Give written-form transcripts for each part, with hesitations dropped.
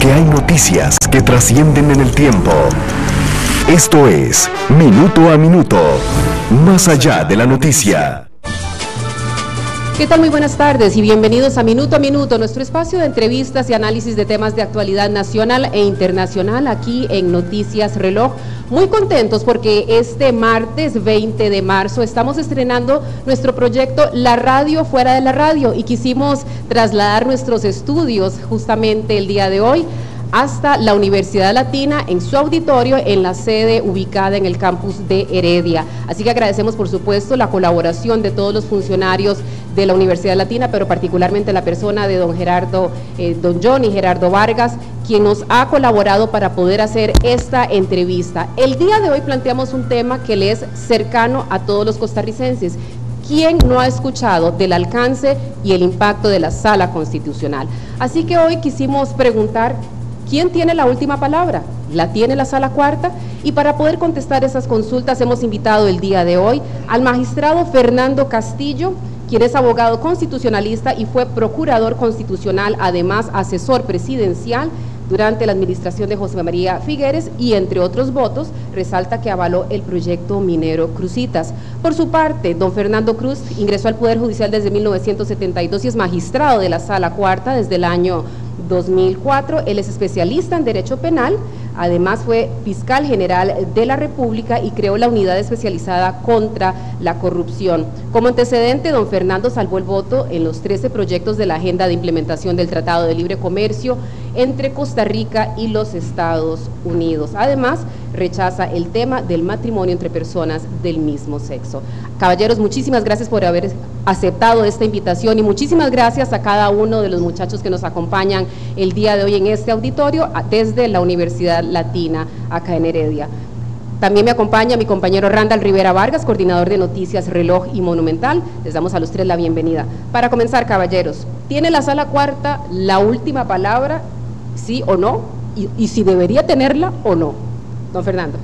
porque hay noticias que trascienden en el tiempo. Esto es Minuto a Minuto, más allá de la noticia. ¿Qué tal? Muy buenas tardes y bienvenidos a Minuto, nuestro espacio de entrevistas y análisis de temas de actualidad nacional e internacional aquí en Noticias Reloj. Muy contentos porque este martes 20 de marzo estamos estrenando nuestro proyecto La Radio Fuera de la Radio y quisimos trasladar nuestros estudios justamente el día de hoy hasta la Universidad Latina en su auditorio en la sede ubicada en el campus de Heredia. Así que agradecemos por supuesto la colaboración de todos los funcionarios de la Universidad Latina, pero particularmente la persona de don Johnny Gerardo Vargas, quien nos ha colaborado para poder hacer esta entrevista. El día de hoy planteamos un tema que le es cercano a todos los costarricenses. ¿Quién no ha escuchado del alcance y el impacto de la Sala Constitucional? Así que hoy quisimos preguntar, ¿quién tiene la última palabra? ¿La tiene la Sala Cuarta? Y para poder contestar esas consultas hemos invitado el día de hoy al magistrado Fernando Castillo, quien es abogado constitucionalista y fue procurador constitucional, además asesor presidencial durante la administración de José María Figueres y entre otros votos resalta que avaló el proyecto minero Cruzitas. Por su parte, don Fernando Cruz ingresó al Poder Judicial desde 1972 y es magistrado de la Sala Cuarta desde el año 2004, él es especialista en Derecho Penal, además fue fiscal general de la República y creó la unidad especializada contra la corrupción. Como antecedente, don Fernando salvó el voto en los 13 proyectos de la agenda de implementación del Tratado de Libre Comercio entre Costa Rica y los Estados Unidos. Además, rechaza el tema del matrimonio entre personas del mismo sexo. Caballeros, muchísimas gracias por haber aceptado esta invitación y muchísimas gracias a cada uno de los muchachos que nos acompañan el día de hoy en este auditorio desde la Universidad Latina acá en Heredia. También me acompaña mi compañero Randall Rivera Vargas, coordinador de Noticias Reloj y Monumental. Les damos a los tres la bienvenida. Para comenzar, caballeros, ¿tiene la Sala Cuarta la última palabra, sí o no? Y si debería tenerla o no. Don Fernando.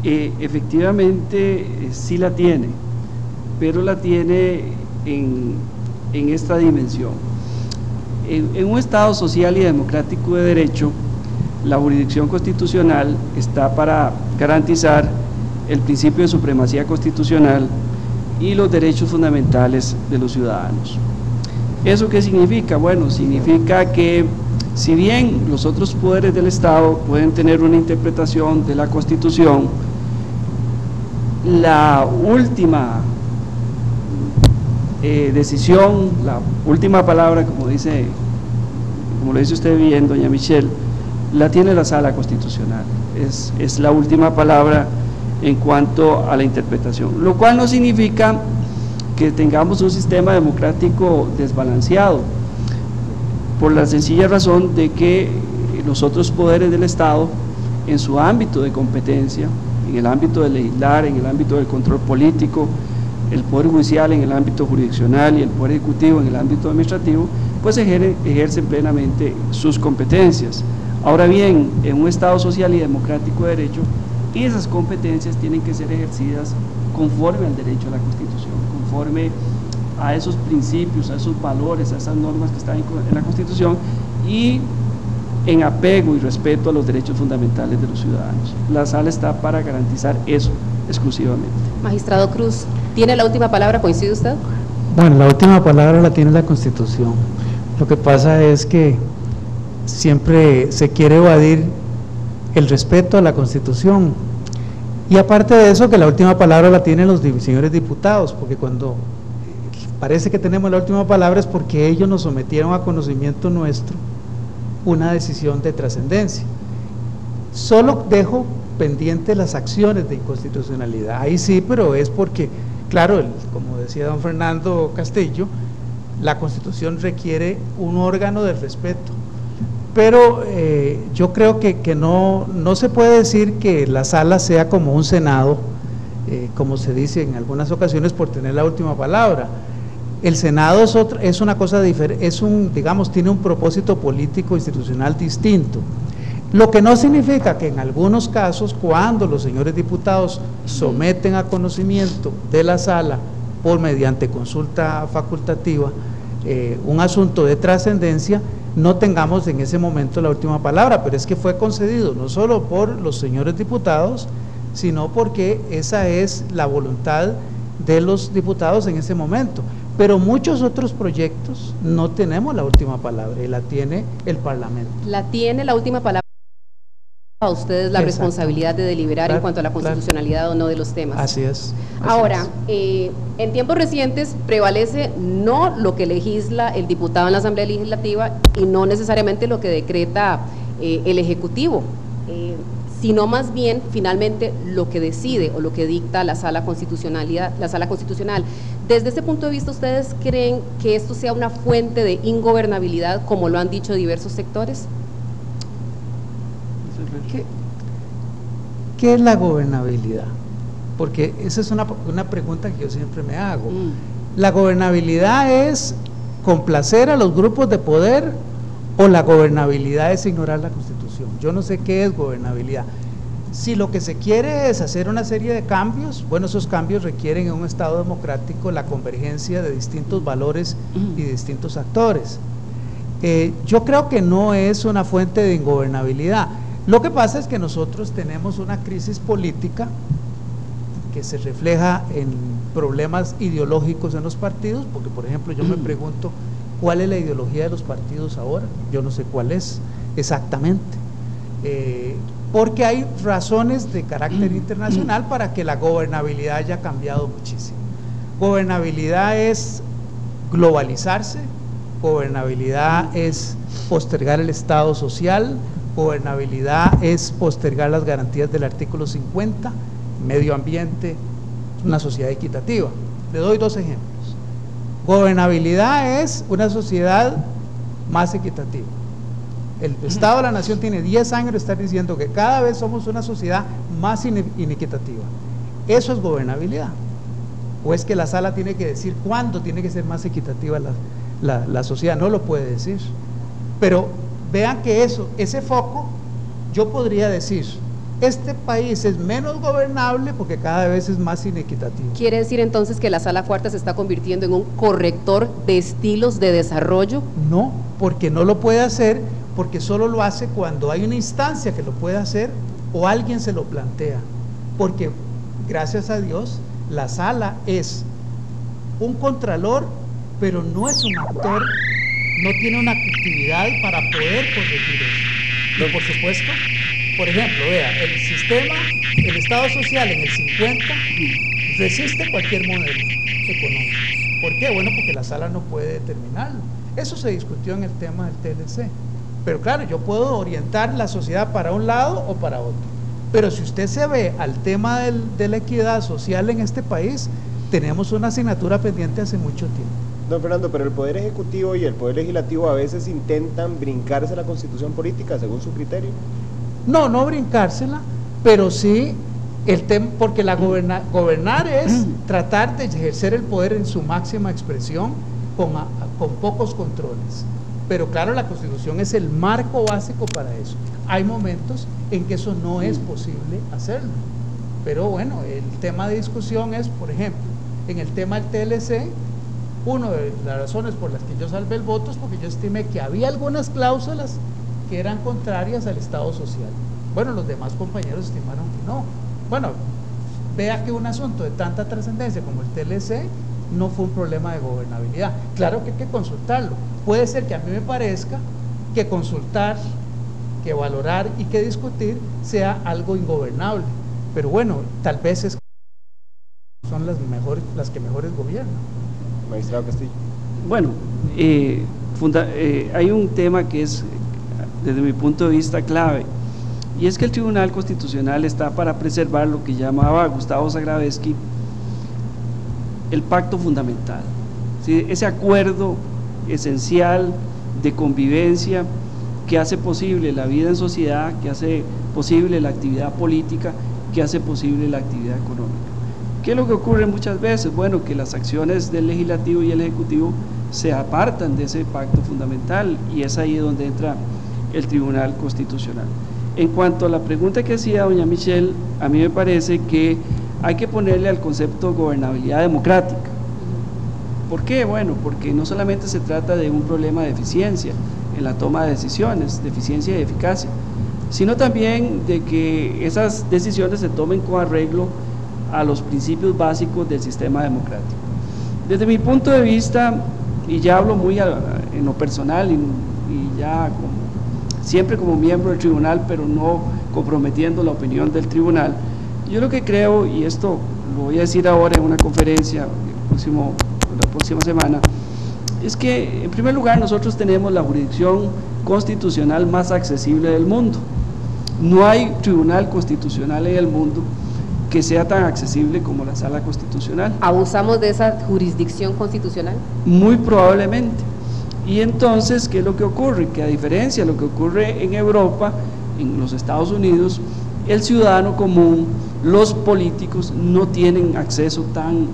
Efectivamente sí la tiene, pero la tiene en esta dimensión. En un Estado social y democrático de derecho, la jurisdicción constitucional está para garantizar el principio de supremacía constitucional y los derechos fundamentales de los ciudadanos. ¿Eso qué significa? Bueno, significa que si bien los otros poderes del Estado pueden tener una interpretación de la Constitución, la última decisión, la última palabra, como lo dice usted bien, doña Michelle, la tiene la Sala Constitucional, es la última palabra en cuanto a la interpretación, lo cual no significa que tengamos un sistema democrático desbalanceado, por la sencilla razón de que los otros poderes del Estado, en su ámbito de competencia, en el ámbito de legislar, en el ámbito del control político, el Poder Judicial en el ámbito jurisdiccional y el Poder Ejecutivo en el ámbito administrativo, pues ejercen plenamente sus competencias. Ahora bien, en un Estado social y democrático de derecho, esas competencias tienen que ser ejercidas conforme al derecho a la Constitución, conforme a esos principios, a esos valores, a esas normas que están en la Constitución y en apego y respeto a los derechos fundamentales de los ciudadanos. La Sala está para garantizar eso exclusivamente. Magistrado Cruz, ¿tiene la última palabra? ¿Coincide usted? Bueno, la última palabra la tiene la Constitución. Lo que pasa es que siempre se quiere evadir el respeto a la Constitución y aparte de eso que la última palabra la tienen los señores diputados, porque cuando parece que tenemos la última palabra es porque ellos nos sometieron a conocimiento nuestro una decisión de trascendencia. Solo dejo pendiente las acciones de inconstitucionalidad, ahí sí, pero es porque, claro, como decía don Fernando Castillo, la Constitución requiere un órgano de respeto, pero yo creo que no se puede decir que la Sala sea como un Senado, como se dice en algunas ocasiones, por tener la última palabra. El Senado es una cosa diferente, digamos, tiene un propósito político institucional distinto, lo que no significa que en algunos casos, cuando los señores diputados someten a conocimiento de la Sala mediante consulta facultativa un asunto de trascendencia, no tengamos en ese momento la última palabra, pero es que fue concedido no solo por los señores diputados, sino porque esa es la voluntad de los diputados en ese momento. Pero muchos otros proyectos no tenemos la última palabra y la tiene el Parlamento. La tiene la última palabra. A ustedes la responsabilidad de deliberar en cuanto a la constitucionalidad o no de los temas. Así es. Ahora, en tiempos recientes prevalece no lo que legisla el diputado en la Asamblea Legislativa y no necesariamente lo que decreta el Ejecutivo, sino más bien finalmente lo que decide o lo que dicta la Sala Constitucional. Desde ese punto de vista, ¿ustedes creen que esto sea una fuente de ingobernabilidad, como lo han dicho diversos sectores? ¿Qué es la gobernabilidad? Porque esa es una pregunta que yo siempre me hago. ¿La gobernabilidad es complacer a los grupos de poder o la gobernabilidad es ignorar la Constitución? Yo no sé qué es gobernabilidad. Si lo que se quiere es hacer una serie de cambios, bueno, esos cambios requieren en un Estado democrático la convergencia de distintos valores y distintos actores. Yo creo que no es una fuente de ingobernabilidad. Lo que pasa es que nosotros tenemos una crisis política que se refleja en problemas ideológicos en los partidos, porque por ejemplo yo me pregunto cuál es la ideología de los partidos ahora, yo no sé cuál es exactamente, porque hay razones de carácter internacional para que la gobernabilidad haya cambiado muchísimo. Gobernabilidad es globalizarse, gobernabilidad es postergar el Estado social, gobernabilidad es postergar las garantías del artículo 50, medio ambiente, una sociedad equitativa. Le doy dos ejemplos. Gobernabilidad es una sociedad más equitativa. El Estado de la Nación tiene 10 años de estar diciendo que cada vez somos una sociedad más inequitativa. Eso es gobernabilidad. ¿O es que la Sala tiene que decir cuándo tiene que ser más equitativa la sociedad? No lo puede decir. Pero vean que ese foco, yo podría decir, este país es menos gobernable porque cada vez es más inequitativo. ¿Quiere decir entonces que la Sala Cuarta se está convirtiendo en un corrector de estilos de desarrollo? No, porque no lo puede hacer, porque solo lo hace cuando hay una instancia que lo puede hacer o alguien se lo plantea. Porque, gracias a Dios, la Sala es un contralor, pero no es un actor, no tiene una actividad para poder corregir eso. Pero por supuesto, por ejemplo, vea, el sistema, el Estado social en el 50 resiste cualquier modelo económico. ¿Por qué? Bueno, porque la Sala no puede determinarlo. Eso se discutió en el tema del TLC. Pero claro, yo puedo orientar la sociedad para un lado o para otro. Pero si usted se ve al tema de la equidad social en este país, tenemos una asignatura pendiente hace mucho tiempo. Don Fernando, pero el Poder Ejecutivo y el Poder Legislativo a veces intentan brincarse la Constitución política según su criterio. No, no brincársela, pero sí el tema, porque gobernar es tratar de ejercer el poder en su máxima expresión con pocos controles. Pero claro, la Constitución es el marco básico para eso. Hay momentos en que eso no es posible hacerlo. Pero bueno, el tema de discusión es, por ejemplo, en el tema del TLC, una de las razones por las que yo salvé el voto es porque yo estimé que había algunas cláusulas que eran contrarias al Estado social. Bueno, los demás compañeros estimaron que no. Bueno, vea que un asunto de tanta trascendencia como el TLC no fue un problema de gobernabilidad. Claro que hay que consultarlo. Puede ser que a mí me parezca que consultar, que valorar y que discutir sea algo ingobernable, pero bueno, tal vez son las que mejores gobiernan. Magistrado Castillo. Bueno, hay un tema que es, desde mi punto de vista, clave, y es que el Tribunal Constitucional está para preservar lo que llamaba Gustavo Sagravesky el pacto fundamental, ¿sí? Ese acuerdo esencial de convivencia que hace posible la vida en sociedad, que hace posible la actividad política, que hace posible la actividad económica. ¿Qué es lo que ocurre muchas veces? Bueno, que las acciones del Legislativo y el Ejecutivo se apartan de ese pacto fundamental, y es ahí donde entra el Tribunal Constitucional. En cuanto a la pregunta que hacía doña Michelle, a mí me parece que hay que ponerle al concepto gobernabilidad democrática. ¿Por qué? Bueno, porque no solamente se trata de un problema de eficiencia, en la toma de decisiones, de eficiencia y eficacia, sino también de que esas decisiones se tomen con arreglo a los principios básicos del sistema democrático. Desde mi punto de vista, y ya hablo muy en lo personal y ya siempre como miembro del tribunal, pero no comprometiendo la opinión del tribunal, yo lo que creo, y esto lo voy a decir ahora en una conferencia la próxima semana, es que en primer lugar nosotros tenemos la jurisdicción constitucional más accesible del mundo. No hay tribunal constitucional en el mundo que sea tan accesible como la Sala Constitucional. ¿Abusamos de esa jurisdicción constitucional? Muy probablemente. Y entonces, ¿qué es lo que ocurre? Que a diferencia de lo que ocurre en Europa, en los Estados Unidos, el ciudadano común, los políticos no tienen acceso tan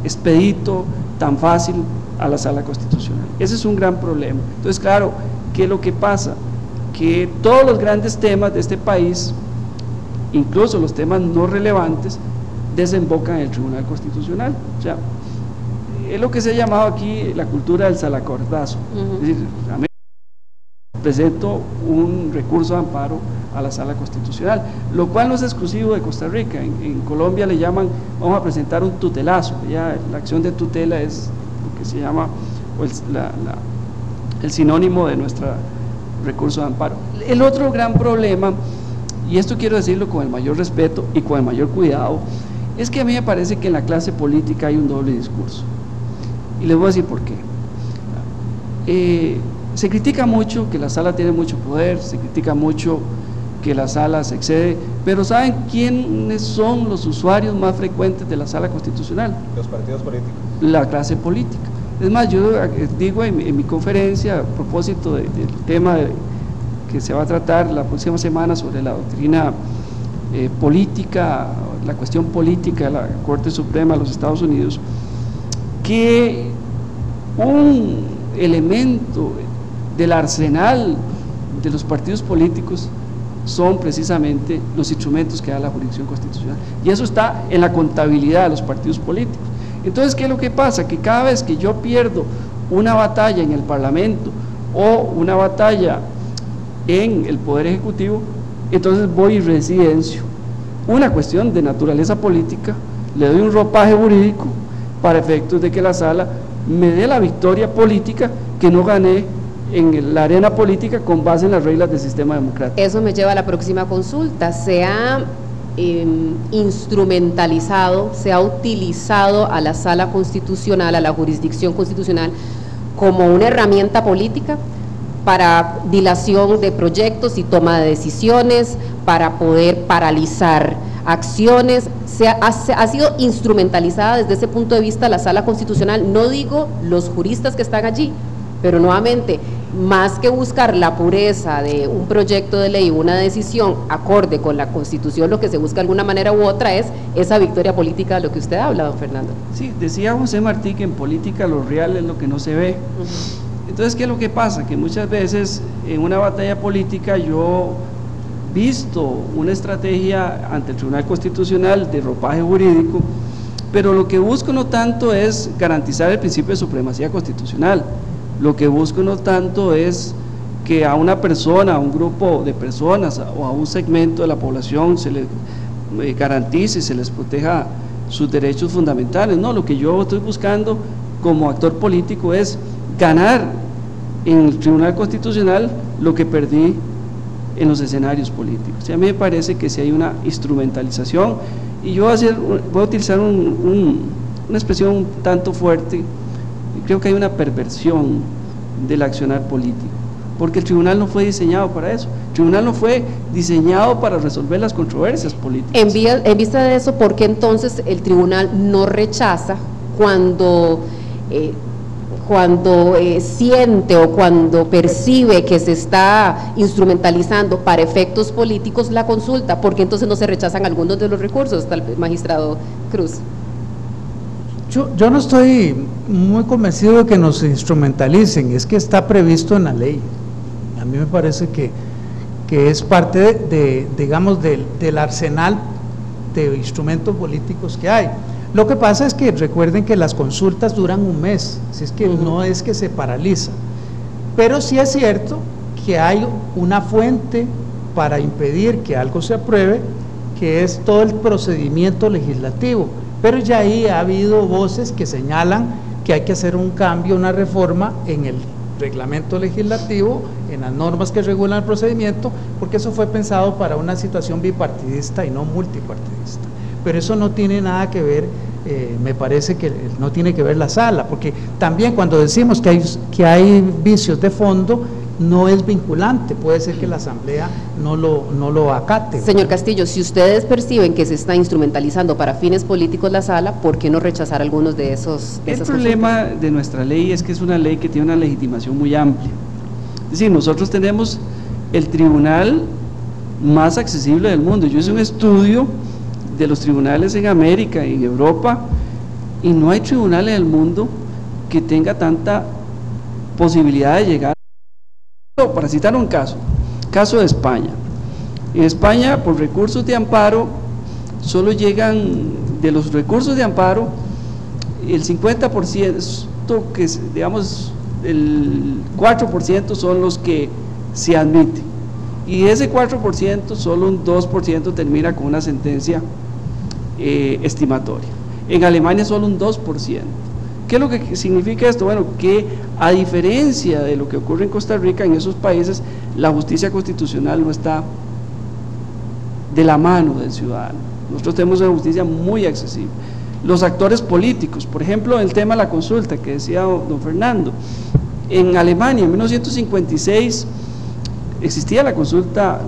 expedito, tan fácil a la Sala Constitucional. Ese es un gran problema. Entonces, claro, ¿qué es lo que pasa? Que todos los grandes temas de este país, incluso los temas no relevantes, desembocan en el Tribunal Constitucional. O sea, es lo que se ha llamado aquí la cultura del salacordazo. Es decir, a mí presento un recurso de amparo a la Sala Constitucional, lo cual no es exclusivo de Costa Rica. En Colombia le llaman, vamos a presentar un tutelazo, ya la acción de tutela es lo que se llama el sinónimo de nuestro recurso de amparo. El otro gran problema, y esto quiero decirlo con el mayor respeto y con el mayor cuidado, es que a mí me parece que en la clase política hay un doble discurso, y les voy a decir por qué. Se critica mucho que la Sala tiene mucho poder, se critica mucho que la Sala se excede, pero ¿saben quiénes son los usuarios más frecuentes de la Sala Constitucional? Los partidos políticos. La clase política. Es más, yo digo en mi conferencia a propósito del tema que se va a tratar la próxima semana sobre la doctrina política, la cuestión política de la Corte Suprema de los Estados Unidos, que un elemento del arsenal de los partidos políticos son precisamente los instrumentos que da la jurisdicción constitucional, y eso está en la contabilidad de los partidos políticos. Entonces, ¿qué es lo que pasa? Que cada vez que yo pierdo una batalla en el Parlamento o una batalla en el Poder Ejecutivo, entonces voy y residencio una cuestión de naturaleza política, le doy un ropaje jurídico para efectos de que la Sala me dé la victoria política que no gané en la arena política con base en las reglas del sistema democrático. Eso me lleva a la próxima consulta. ¿Se ha instrumentalizado, se ha utilizado a la Sala Constitucional, a la jurisdicción constitucional, como una herramienta política para dilación de proyectos y toma de decisiones, para poder paralizar acciones? Ha sido instrumentalizada desde ese punto de vista la Sala Constitucional? No digo los juristas que están allí, pero nuevamente, más que buscar la pureza de un proyecto de ley, una decisión acorde con la Constitución, lo que se busca de alguna manera u otra es esa victoria política de lo que usted habla, don Fernando. Sí, decía José Martí que en política lo real es lo que no se ve. Entonces, ¿qué es lo que pasa? Que muchas veces en una batalla política yo visto una estrategia ante el Tribunal Constitucional de ropaje jurídico, pero lo que busco no tanto es garantizar el principio de supremacía constitucional. Lo que busco no tanto es que a una persona, a un grupo de personas o a un segmento de la población se les garantice, se les proteja sus derechos fundamentales. No, lo que yo estoy buscando como actor político es ganar en el Tribunal Constitucional lo que perdí en los escenarios políticos. Y a mí me parece que si hay una instrumentalización, y yo voy a utilizar una expresión un tanto fuerte, creo que hay una perversión del accionar político, porque el tribunal no fue diseñado para eso. El tribunal no fue diseñado para resolver las controversias políticas. En vista de eso, ¿por qué entonces el tribunal no rechaza cuando siente o cuando percibe que se está instrumentalizando para efectos políticos la consulta? ¿Por qué entonces no se rechazan algunos de los recursos, tal vez, magistrado Cruz? Yo no estoy muy convencido de que nos instrumentalicen, es que está previsto en la ley. A mí me parece que es parte digamos, del arsenal de instrumentos políticos que hay. Lo que pasa es que recuerden que las consultas duran un mes, así es que no es que se paraliza, Pero sí es cierto que hay una fuente para impedir que algo se apruebe, que es todo el procedimiento legislativo, pero ya ahí ha habido voces que señalan que hay que hacer un cambio, una reforma en el reglamento legislativo, en las normas que regulan el procedimiento, porque eso fue pensado para una situación bipartidista y no multipartidista. Pero eso no tiene nada que ver, me parece que no tiene que ver la sala, porque también cuando decimos que hay vicios de fondo, no es vinculante, puede ser que la Asamblea no lo acate. Señor Castillo, si ustedes perciben que se está instrumentalizando para fines políticos la sala, ¿por qué no rechazar algunos de esos? El problema de nuestra ley es que es una ley que tiene una legitimación muy amplia. Es decir, nosotros tenemos el tribunal más accesible del mundo. Yo hice un estudio de los tribunales en América y en Europa, y no hay tribunal en el mundo que tenga tanta posibilidad de llegar. Para citar un caso de España. En España, por recursos de amparo, solo llegan, de los recursos de amparo, el 50%, que digamos, el 4% son los que se admiten, y de ese 4%, solo un 2% termina con una sentencia estimatoria. En Alemania solo un 2%. ¿Qué es lo que significa esto? Bueno, que a diferencia de lo que ocurre en Costa Rica, en esos países la justicia constitucional no está de la mano del ciudadano. Nosotros tenemos una justicia muy accesible. Los actores políticos, por ejemplo, el tema de la consulta que decía don Fernando, en Alemania en 1956 existía la consulta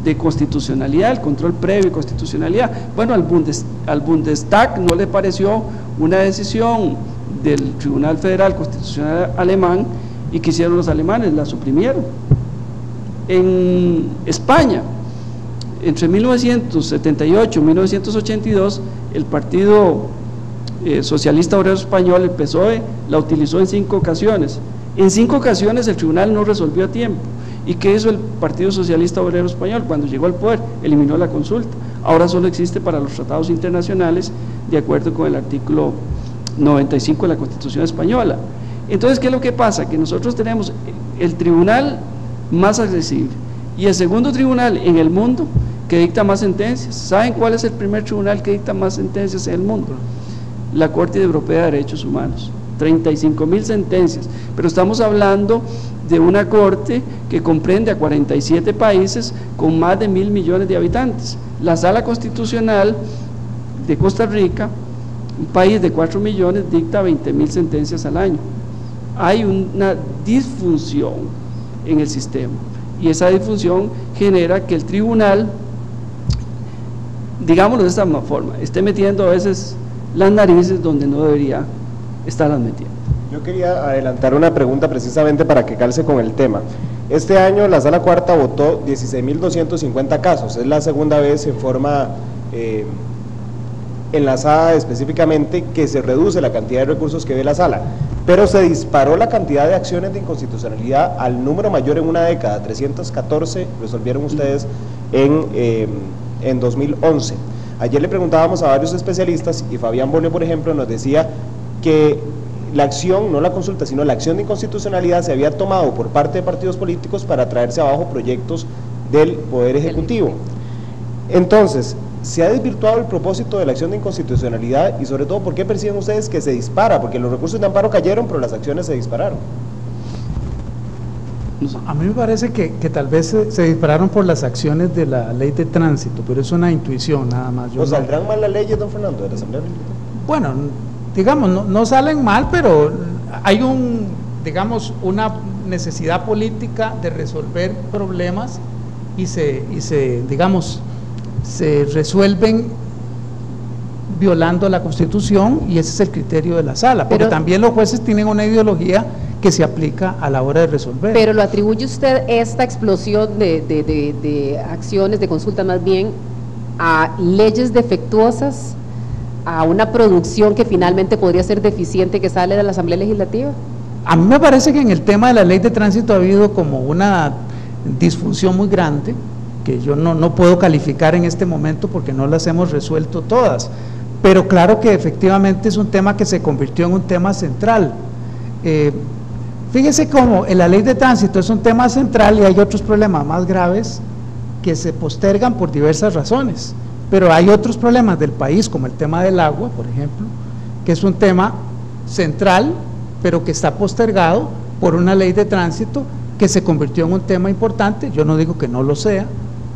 de constitucionalidad, el control previo de constitucionalidad. Bueno, al Bundestag no le pareció una decisión del Tribunal Federal Constitucional alemán, y que hicieron los alemanes, la suprimieron. En España, entre 1978 y 1982, el Partido Socialista Obrero Español, el PSOE, la utilizó en 5 ocasiones. En 5 ocasiones el tribunal no resolvió a tiempo. ¿Y qué hizo el Partido Socialista Obrero Español? Cuando llegó al poder, eliminó la consulta. Ahora solo existe para los tratados internacionales, de acuerdo con el artículo 95 de la Constitución Española. Entonces, ¿qué es lo que pasa? Que nosotros tenemos el tribunal más accesible y el segundo tribunal en el mundo que dicta más sentencias. ¿Saben cuál es el primer tribunal que dicta más sentencias en el mundo? La Corte Europea de Derechos Humanos, 35.000 sentencias, pero estamos hablando de una corte que comprende a 47 países con más de 1.000 millones de habitantes. La Sala Constitucional de Costa Rica, un país de 4 millones, dicta 20.000 sentencias al año. Hay una disfunción en el sistema, y esa disfunción genera que el tribunal, digámoslo de esta forma, esté metiendo a veces las narices donde no debería estarlas metiendo. Yo quería adelantar una pregunta precisamente para que calce con el tema. Este año la Sala Cuarta votó 16.250 casos, es la segunda vez en forma enlazada específicamente que se reduce la cantidad de recursos que ve la Sala, pero se disparó la cantidad de acciones de inconstitucionalidad al número mayor en una década. 314 resolvieron ustedes en 2011. Ayer le preguntábamos a varios especialistas y Fabián Bolio, por ejemplo, nos decía que la acción, no la consulta, sino la acción de inconstitucionalidad se había tomado por parte de partidos políticos para traerse abajo proyectos del Poder Ejecutivo. Entonces, ¿se ha desvirtuado el propósito de la acción de inconstitucionalidad? Y sobre todo, ¿por qué perciben ustedes que se dispara? Porque los recursos de amparo cayeron, pero las acciones se dispararon. A mí me parece que tal vez se dispararon por las acciones de la ley de tránsito, pero es una intuición nada más. ¿O saldrán mal las leyes, don Fernando, de la Asamblea Legislativa? Bueno, digamos, no salen mal, pero hay una necesidad política de resolver problemas y se resuelven violando la Constitución, y ese es el criterio de la Sala, porque también los jueces tienen una ideología que se aplica a la hora de resolver. Pero ¿lo atribuye usted esta explosión de acciones, de consulta más bien, a leyes defectuosas, a una producción que finalmente podría ser deficiente que sale de la Asamblea Legislativa? A mí me parece que en el tema de la ley de tránsito ha habido como una disfunción muy grande, que yo no puedo calificar en este momento porque no las hemos resuelto todas, pero claro que efectivamente es un tema que se convirtió en un tema central. Fíjese cómo en la ley de tránsito es un tema central y hay otros problemas más graves que se postergan por diversas razones, pero hay otros problemas del país, como el tema del agua, por ejemplo, que es un tema central, pero que está postergado por una ley de tránsito que se convirtió en un tema importante. Yo no digo que no lo sea,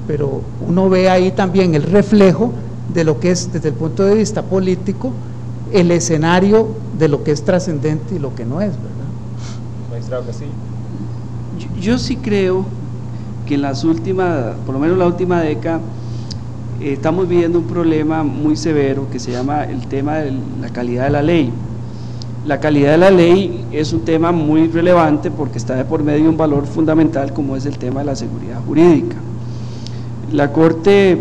pero uno ve ahí también el reflejo de lo que es, desde el punto de vista político, el escenario de lo que es trascendente y lo que no es, ¿verdad? Magistrado Castillo. Yo sí creo que en las últimas, por lo menos la última década, estamos viviendo un problema muy severo que se llama el tema de la calidad de la ley. La calidad de la ley es un tema muy relevante porque está de por medio un valor fundamental como es el tema de la seguridad jurídica. La Corte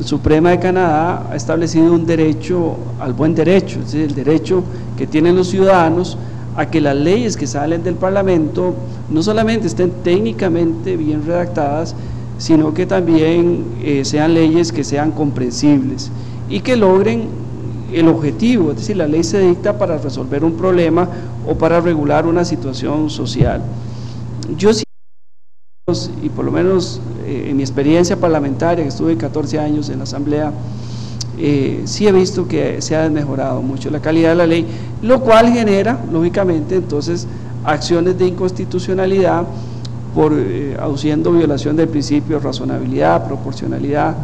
Suprema de Canadá ha establecido un derecho al buen derecho, es decir, el derecho que tienen los ciudadanos a que las leyes que salen del Parlamento no solamente estén técnicamente bien redactadas, sino que también sean leyes que sean comprensibles y que logren el objetivo, es decir, la ley se dicta para resolver un problema o para regular una situación social. Yo sí, y por lo menos en mi experiencia parlamentaria, que estuve 14 años en la Asamblea, sí he visto que se ha desmejorado mucho la calidad de la ley, lo cual genera, lógicamente, entonces, acciones de inconstitucionalidad por aduciendo violación del principio de razonabilidad, proporcionalidad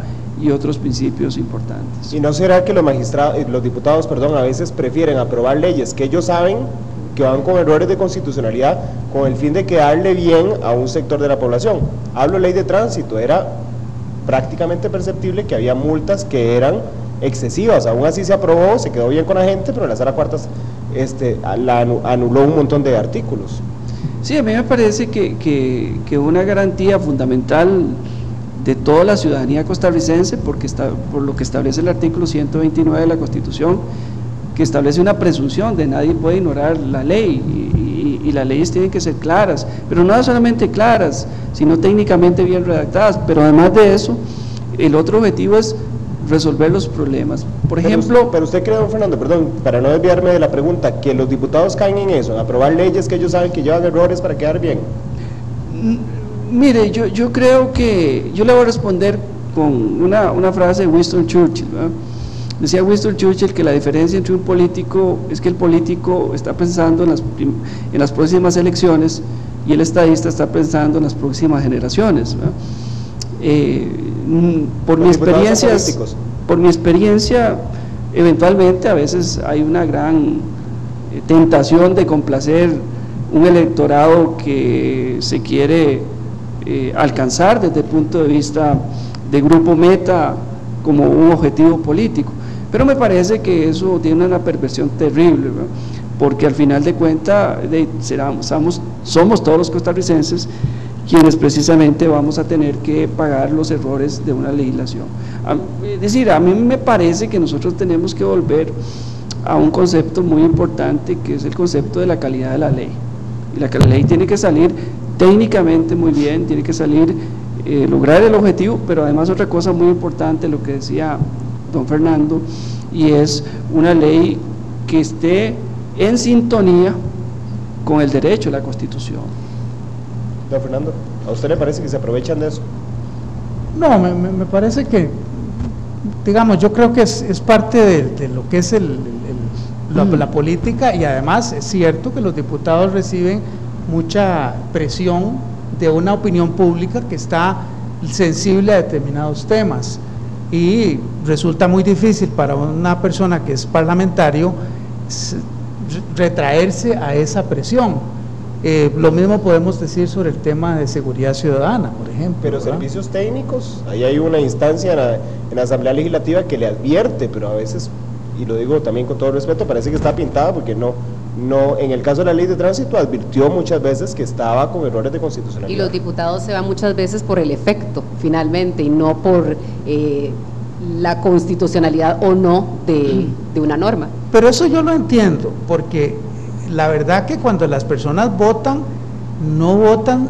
y otros principios importantes. ¿Y no será que los diputados, a veces prefieren aprobar leyes que ellos saben que van con errores de constitucionalidad con el fin de quedarle bien a un sector de la población? Hablo de ley de tránsito, era prácticamente perceptible que había multas que eran excesivas, aún así se aprobó, se quedó bien con la gente, pero la Sala Cuarta anuló un montón de artículos. Sí, a mí me parece que una garantía fundamental de toda la ciudadanía costarricense, porque por lo que establece el artículo 129 de la Constitución, que establece una presunción de nadie puede ignorar la ley y las leyes tienen que ser claras, pero no solamente claras, sino técnicamente bien redactadas, pero además de eso, el otro objetivo es resolver los problemas. Por ejemplo… Pero usted cree, don Fernando, perdón, para no desviarme de la pregunta, que los diputados caen en eso, en aprobar leyes que ellos saben que llevan errores para quedar bien. Mire, yo creo que, yo le voy a responder con una frase de Winston Churchill, ¿verdad? Decía Winston Churchill que la diferencia entre un político es que el político está pensando en las próximas elecciones y el estadista está pensando en las próximas generaciones, ¿verdad? Por mi experiencia, eventualmente a veces hay una gran tentación de complacer un electorado que se quiere alcanzar desde el punto de vista de grupo meta como un objetivo político, pero me parece que eso tiene una perversión terrible, ¿verdad? Porque al final de cuentas somos todos los costarricenses quienes precisamente vamos a tener que pagar los errores de una legislación. Es decir, a mí me parece que nosotros tenemos que volver a un concepto muy importante, que es el concepto de la calidad de la ley. Y la ley tiene que salir técnicamente muy bien, tiene que salir, lograr el objetivo, pero además otra cosa muy importante, lo que decía don Fernando, y es una ley que esté en sintonía con el derecho de la Constitución. Don Fernando, ¿a usted le parece que se aprovechan de eso? No, me parece que, digamos, yo creo que es parte de lo que es la política, y además es cierto que los diputados reciben mucha presión de una opinión pública que está sensible a determinados temas y resulta muy difícil para una persona que es parlamentario retraerse a esa presión. Lo mismo podemos decir sobre el tema de seguridad ciudadana, por ejemplo. Pero ¿verdad? Servicios técnicos, ahí hay una instancia en la Asamblea Legislativa que le advierte, pero a veces, y lo digo también con todo respeto, parece que está pintada porque no, en el caso de la ley de tránsito advirtió muchas veces que estaba con errores de constitucionalidad. Y los diputados se van muchas veces por el efecto, finalmente, y no por la constitucionalidad o no de una norma. Pero eso yo lo entiendo, porque la verdad que cuando las personas votan, no votan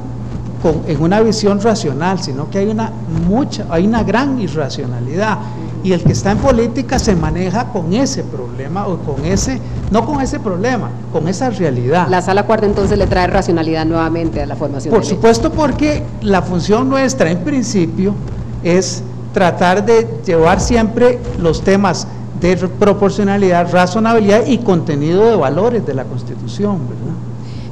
en una visión racional, sino que hay una gran irracionalidad, y el que está en política se maneja con ese problema, o con ese, no con ese problema, con esa realidad. La Sala Cuarta entonces le trae racionalidad nuevamente a la formación de Por ley. supuesto, porque la función nuestra en principio es tratar de llevar siempre los temas de proporcionalidad, razonabilidad y contenido de valores de la Constitución, ¿verdad?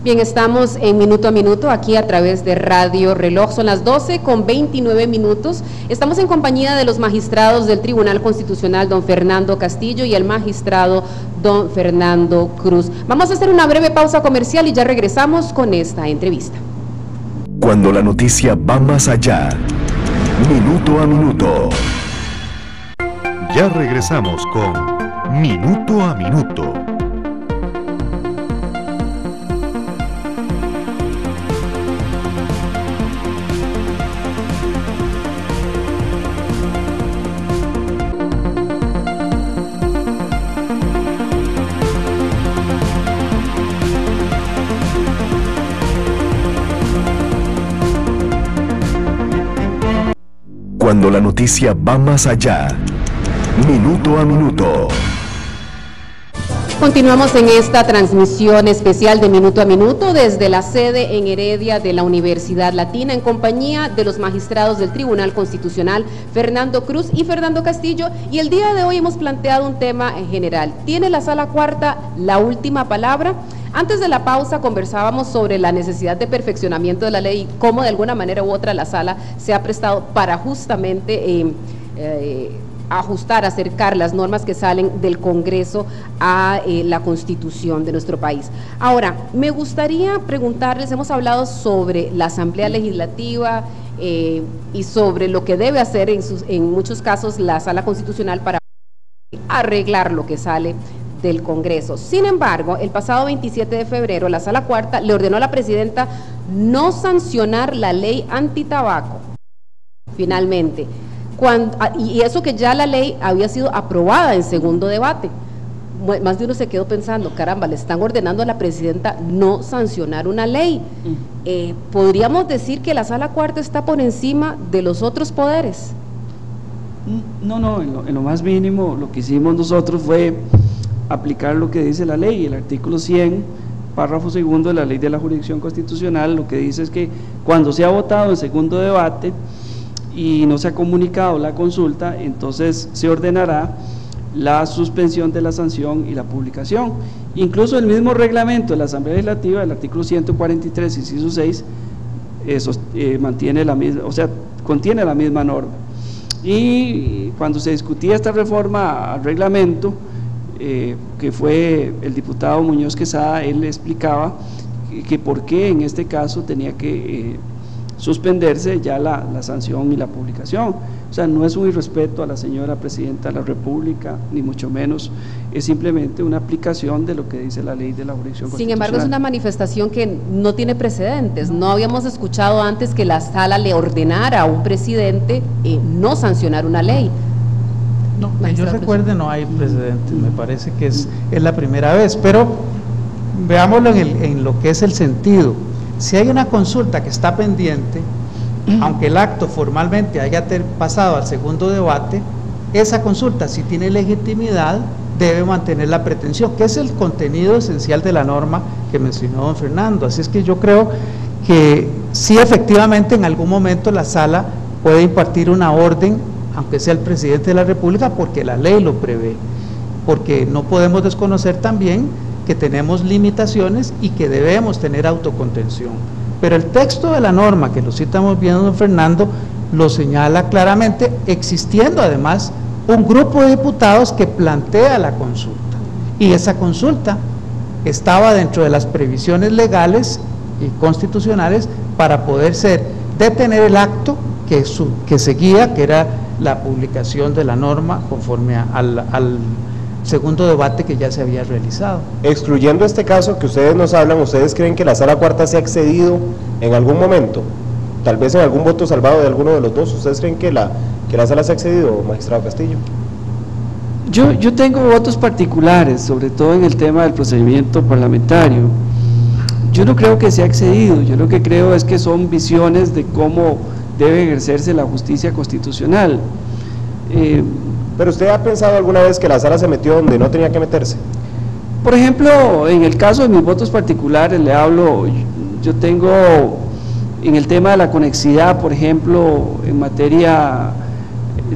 Bien, estamos en Minuto a Minuto aquí a través de Radio Reloj, son las 12:29. Estamos en compañía de los magistrados del Tribunal Constitucional, don Fernando Castillo, y el magistrado don Fernando Cruz. Vamos a hacer una breve pausa comercial y ya regresamos con esta entrevista. Cuando la noticia va más allá, Minuto a Minuto. Ya regresamos con Minuto a Minuto. Cuando la noticia va más allá, Minuto a Minuto. Continuamos en esta transmisión especial de Minuto a Minuto desde la sede en Heredia de la Universidad Latina, en compañía de los magistrados del Tribunal Constitucional, Fernando Cruz y Fernando Castillo, y el día de hoy hemos planteado un tema en general. ¿Tiene la Sala Cuarta la última palabra? Antes de la pausa conversábamos sobre la necesidad de perfeccionamiento de la ley y cómo de alguna manera u otra la Sala se ha prestado para justamente ajustar, acercar las normas que salen del Congreso a la Constitución de nuestro país. Ahora, me gustaría preguntarles, hemos hablado sobre la Asamblea Legislativa y sobre lo que debe hacer en muchos casos la Sala Constitucional para arreglar lo que sale del Congreso. Sin embargo, el pasado 27 de febrero, la Sala Cuarta le ordenó a la presidenta no sancionar la ley antitabaco, finalmente, y eso que ya la ley había sido aprobada en segundo debate. Más de uno se quedó pensando, caramba, le están ordenando a la presidenta no sancionar una ley. ¿Podríamos decir que la Sala Cuarta está por encima de los otros poderes? No, en lo más mínimo, lo que hicimos nosotros fue aplicar lo que dice la ley. El artículo 100, párrafo segundo de la Ley de la Jurisdicción Constitucional, lo que dice es que cuando se ha votado en segundo debate y no se ha comunicado la consulta, entonces se ordenará la suspensión de la sanción y la publicación. Incluso el mismo reglamento de la Asamblea Legislativa, el artículo 143, inciso 6, mantiene la misma, o sea, contiene la misma norma. Y cuando se discutía esta reforma al reglamento, que fue el diputado Muñoz Quesada, él le explicaba que por qué en este caso tenía que suspenderse ya la sanción y la publicación. O sea, no es un irrespeto a la señora Presidenta de la República, ni mucho menos, es simplemente una aplicación de lo que dice la Ley de la Jurisdicción Constitucional. Sin embargo, es una manifestación que no tiene precedentes. No habíamos escuchado antes que la Sala le ordenara a un presidente no sancionar una ley. No, que yo recuerde, no hay precedentes, me parece que es la primera vez, pero veámoslo en lo que es el sentido. Si hay una consulta que está pendiente, aunque el acto formalmente haya pasado al segundo debate, esa consulta, si tiene legitimidad, debe mantener la pretensión, que es el contenido esencial de la norma que mencionó don Fernando. Así es que yo creo que sí, efectivamente, en algún momento la Sala puede impartir una orden, aunque sea el presidente de la República, porque la ley lo prevé, porque no podemos desconocer también que tenemos limitaciones y que debemos tener autocontención. Pero el texto de la norma, que lo citamos bien don Fernando, lo señala claramente, existiendo además un grupo de diputados que plantea la consulta, y esa consulta estaba dentro de las previsiones legales y constitucionales para poder detener el acto que seguía, que era la publicación de la norma conforme al segundo debate que ya se había realizado. Excluyendo este caso que ustedes nos hablan, ¿ustedes creen que la Sala Cuarta se ha excedido en algún momento? Tal vez en algún voto salvado de alguno de los dos. ¿Ustedes creen que la Sala se ha excedido, magistrado Castillo? Yo tengo votos particulares, sobre todo en el tema del procedimiento parlamentario. Yo no creo que se ha excedido, yo lo que creo es que son visiones de cómo debe ejercerse la justicia constitucional. Pero ¿usted ha pensado alguna vez que la sala se metió donde no tenía que meterse? Por ejemplo, en el caso de mis votos particulares, le hablo, yo tengo, en el tema de la conexidad, por ejemplo, en materia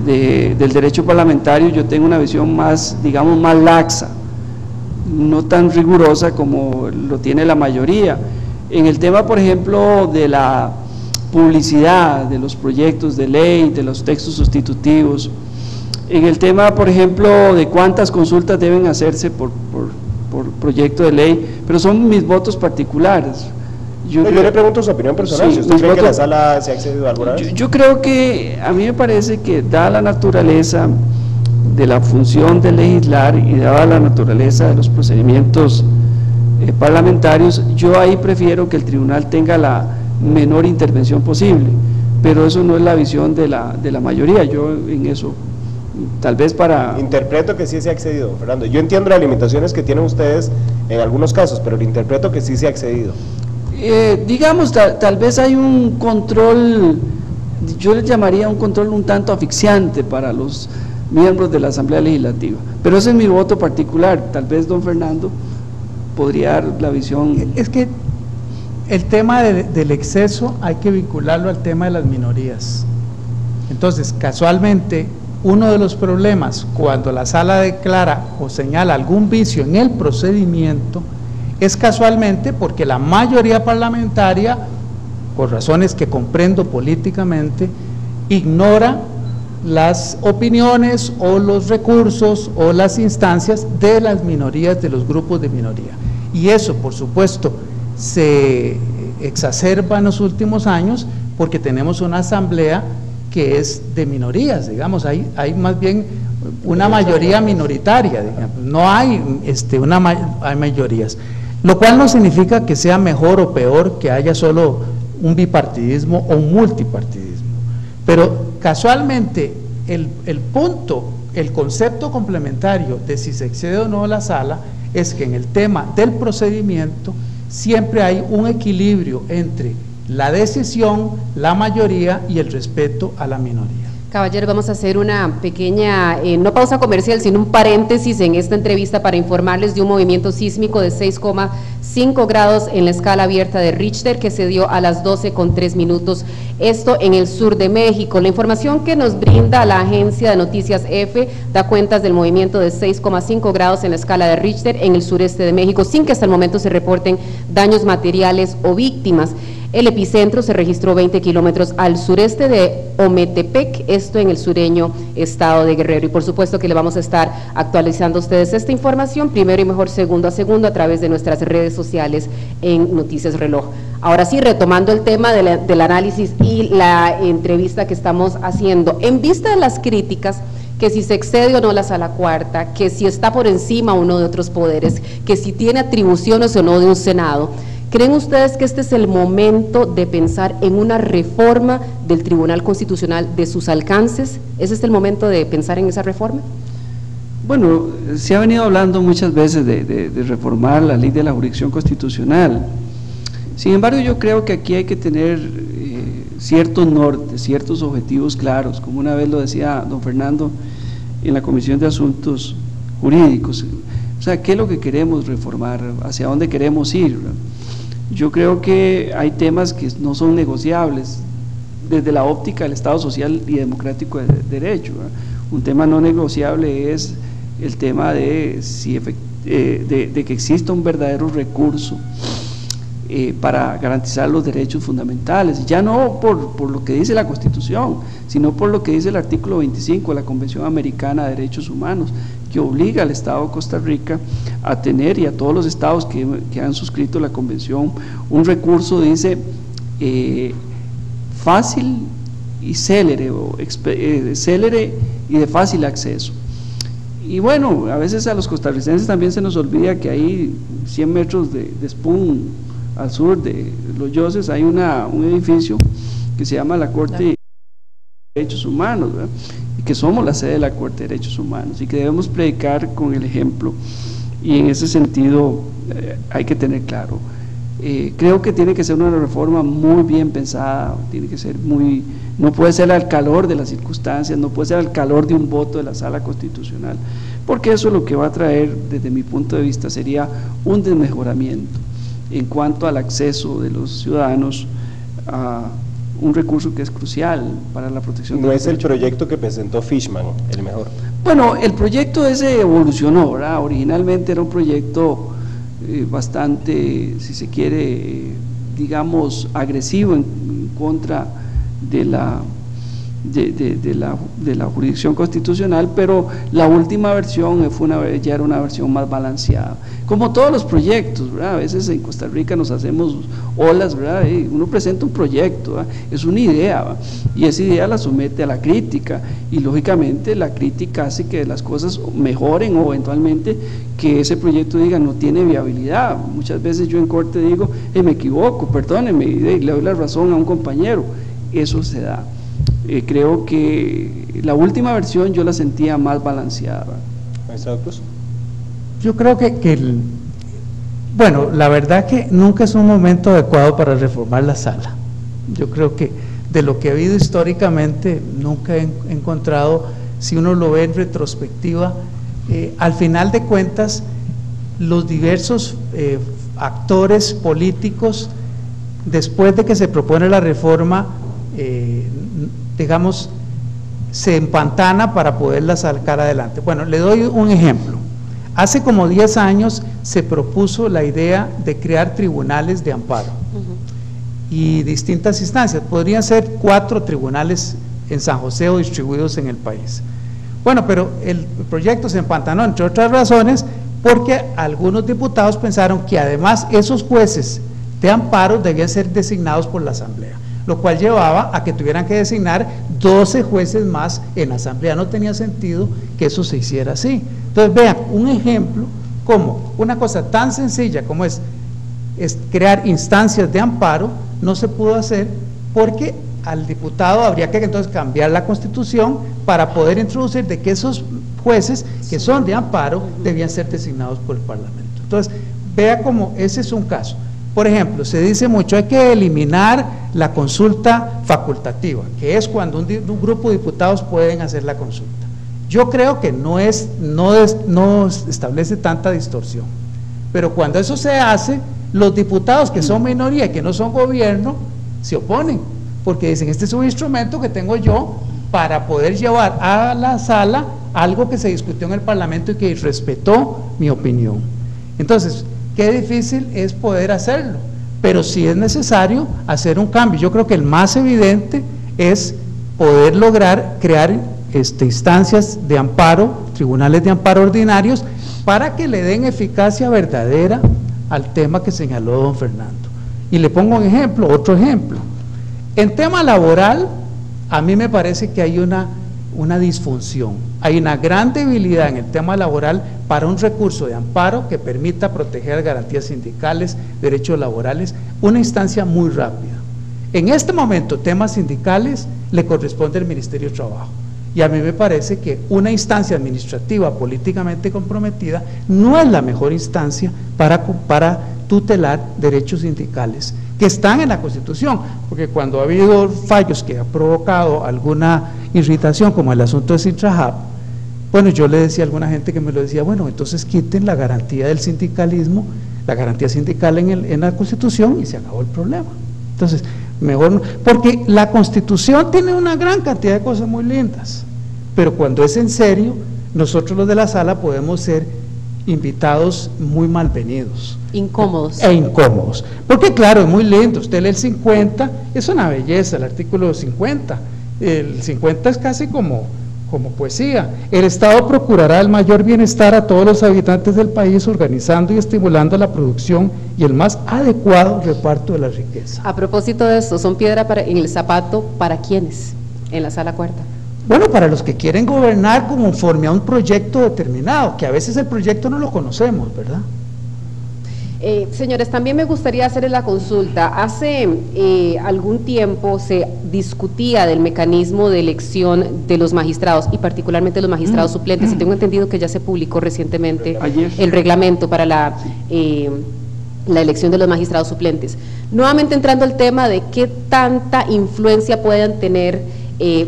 del derecho parlamentario, yo tengo una visión más, digamos, más laxa, no tan rigurosa como lo tiene la mayoría. En el tema, por ejemplo, de la publicidad de los proyectos de ley, de los textos sustitutivos, en el tema, por ejemplo, de cuántas consultas deben hacerse por proyecto de ley, pero son mis votos particulares. Yo le pregunto su opinión personal, sí, si usted cree que la sala se ha excedido alguna vez. Yo creo que, a mí me parece que dada la naturaleza de la función de legislar y dada la naturaleza de los procedimientos parlamentarios, yo ahí prefiero que el tribunal tenga la menor intervención posible, pero eso no es la visión de la mayoría. Yo en eso, tal vez para... Interpreto que sí se ha excedido, Fernando. Yo entiendo las limitaciones que tienen ustedes en algunos casos, pero interpreto que sí se ha excedido. Digamos, tal vez hay un control, yo le llamaría un control un tanto asfixiante para los miembros de la Asamblea Legislativa, pero ese es mi voto particular. Tal vez don Fernando podría dar la visión. Es que el tema del exceso hay que vincularlo al tema de las minorías. Entonces, casualmente, uno de los problemas cuando la sala declara o señala algún vicio en el procedimiento es casualmente porque la mayoría parlamentaria, por razones que comprendo políticamente, ignora las opiniones o los recursos o las instancias de las minorías, de los grupos de minoría. Y eso, por supuesto, se exacerba en los últimos años porque tenemos una asamblea que es de minorías, digamos, hay más bien una mayoría minoritaria, digamos, no hay, hay mayorías, lo cual no significa que sea mejor o peor que haya solo un bipartidismo o un multipartidismo, pero casualmente el concepto complementario de si se excede o no la sala es que en el tema del procedimiento siempre hay un equilibrio entre la decisión, la mayoría y el respeto a la minoría. Caballeros, vamos a hacer una pequeña, no pausa comercial, sino un paréntesis en esta entrevista para informarles de un movimiento sísmico de 6,5 grados en la escala abierta de Richter que se dio a las 12:03, esto en el sur de México. La información que nos brinda la agencia de noticias EFE da cuentas del movimiento de 6,5 grados en la escala de Richter en el sureste de México, sin que hasta el momento se reporten daños materiales o víctimas. El epicentro se registró 20 kilómetros al sureste de Ometepec, esto en el sureño estado de Guerrero, y por supuesto que le vamos a estar actualizando a ustedes esta información, primero y mejor segundo a segundo, a través de nuestras redes sociales en Noticias Reloj. Ahora sí, retomando el tema del análisis y la entrevista que estamos haciendo, en vista de las críticas, que si se excede o no la sala cuarta, que si está por encima o no de otros poderes, que si tiene atribuciones o no de un Senado, ¿creen ustedes que este es el momento de pensar en una reforma del Tribunal Constitucional de sus alcances? ¿Es este el momento de pensar en esa reforma? Bueno, se ha venido hablando muchas veces de reformar la ley de la jurisdicción constitucional. Sin embargo, yo creo que aquí hay que tener ciertos nortes, ciertos objetivos claros, como una vez lo decía don Fernando en la Comisión de Asuntos Jurídicos. O sea, ¿qué es lo que queremos reformar? ¿Hacia dónde queremos ir? Yo creo que hay temas que no son negociables desde la óptica del Estado social y democrático de derecho. Un tema no negociable es el tema de que exista un verdadero recurso para garantizar los derechos fundamentales, ya no por lo que dice la Constitución, sino por lo que dice el artículo 25 de la Convención Americana de Derechos Humanos, que obliga al Estado de Costa Rica a tener, y a todos los estados que han suscrito la convención, un recurso, dice, fácil y célere, célere y de fácil acceso. Y bueno, a veces a los costarricenses también se nos olvida que hay 100 metros de Espún al sur de Los Yoses, hay un edificio que se llama la Corte de Derechos Humanos, ¿verdad? Y que somos la sede de la Corte de Derechos Humanos y que debemos predicar con el ejemplo, y en ese sentido hay que tener claro, Creo que tiene que ser una reforma muy bien pensada, tiene que ser no puede ser al calor de las circunstancias, no puede ser al calor de un voto de la Sala Constitucional, porque eso lo que va a traer, desde mi punto de vista, sería un desmejoramiento en cuanto al acceso de los ciudadanos a un recurso que es crucial para la protección. No es el proyecto que presentó Fishman el mejor. Bueno, el proyecto ese evolucionó, ¿verdad? Originalmente era un proyecto bastante, si se quiere, digamos, agresivo en contra de la jurisdicción constitucional, pero la última versión ya era una versión más balanceada, como todos los proyectos, ¿verdad? A veces en Costa Rica nos hacemos olas, ¿verdad? Uno presenta un proyecto, ¿verdad? Es una idea, ¿verdad? Y esa idea la somete a la crítica, y lógicamente la crítica hace que las cosas mejoren, o eventualmente que ese proyecto diga no tiene viabilidad. Muchas veces yo en corte digo, me equivoco, perdóneme, y le doy la razón a un compañero. Eso se da. Creo que la última versión yo la sentía más balanceada. Magistrado Cruz. Yo creo que bueno, la verdad que nunca es un momento adecuado para reformar la sala. Yo creo que de lo que ha habido históricamente nunca he encontrado, si uno lo ve en retrospectiva, al final de cuentas los diversos actores políticos, después de que se propone la reforma, digamos, se empantana para poderla sacar adelante. Bueno, le doy un ejemplo. Hace como 10 años se propuso la idea de crear tribunales de amparo y distintas instancias. Podrían ser 4 tribunales en San José o distribuidos en el país. Bueno, pero el proyecto se empantanó, entre otras razones, porque algunos diputados pensaron que además esos jueces de amparo debían ser designados por la Asamblea, lo cual llevaba a que tuvieran que designar 12 jueces más en la Asamblea. No tenía sentido que eso se hiciera así. Entonces vean, un ejemplo como una cosa tan sencilla como es crear instancias de amparo, no se pudo hacer porque al diputado habría que entonces cambiar la Constitución para poder introducir de que esos jueces que son de amparo debían ser designados por el Parlamento. Entonces, vea como ese es un caso. Por ejemplo, se dice mucho, hay que eliminar la consulta facultativa, que es cuando un grupo de diputados pueden hacer la consulta. Yo creo que no establece tanta distorsión, pero cuando eso se hace, los diputados que son minoría y que no son gobierno, se oponen, porque dicen, este es un instrumento que tengo yo para poder llevar a la sala algo que se discutió en el Parlamento y que respetó mi opinión. Entonces, qué difícil es poder hacerlo, pero sí es necesario hacer un cambio. Yo creo que el más evidente es poder lograr crear instancias de amparo, tribunales de amparo ordinarios, para que le den eficacia verdadera al tema que señaló don Fernando. Y le pongo un ejemplo, otro ejemplo. En tema laboral, a mí me parece que hay una disfunción, hay una gran debilidad en el tema laboral para un recurso de amparo que permita proteger garantías sindicales, derechos laborales, una instancia muy rápida. En este momento, temas sindicales le corresponde al Ministerio de Trabajo, y a mí me parece que una instancia administrativa políticamente comprometida no es la mejor instancia para tutelar derechos sindicales que están en la Constitución, porque cuando ha habido fallos que ha provocado alguna irritación, como el asunto de Sintrahab, bueno, yo le decía a alguna gente que me lo decía, bueno, entonces quiten la garantía del sindicalismo, la garantía sindical en la Constitución y se acabó el problema. Entonces, mejor no, porque la Constitución tiene una gran cantidad de cosas muy lindas, pero cuando es en serio, nosotros los de la sala podemos ser invitados muy malvenidos. Incómodos. E incómodos. Porque claro, es muy lindo, usted lee el 50, es una belleza el artículo 50, el 50 es casi como poesía. El Estado procurará el mayor bienestar a todos los habitantes del país, organizando y estimulando la producción y el más adecuado reparto de la riqueza. A propósito de esto, ¿son piedra en el zapato para quiénes en la sala cuarta? Bueno, para los que quieren gobernar conforme a un proyecto determinado, que a veces el proyecto no lo conocemos, ¿verdad? Señores, también me gustaría hacerles la consulta. Hace algún tiempo se discutía del mecanismo de elección de los magistrados y particularmente los magistrados suplentes, y tengo entendido que ya se publicó recientemente ayer el reglamento para la la elección de los magistrados suplentes. Nuevamente entrando al tema de qué tanta influencia puedan tener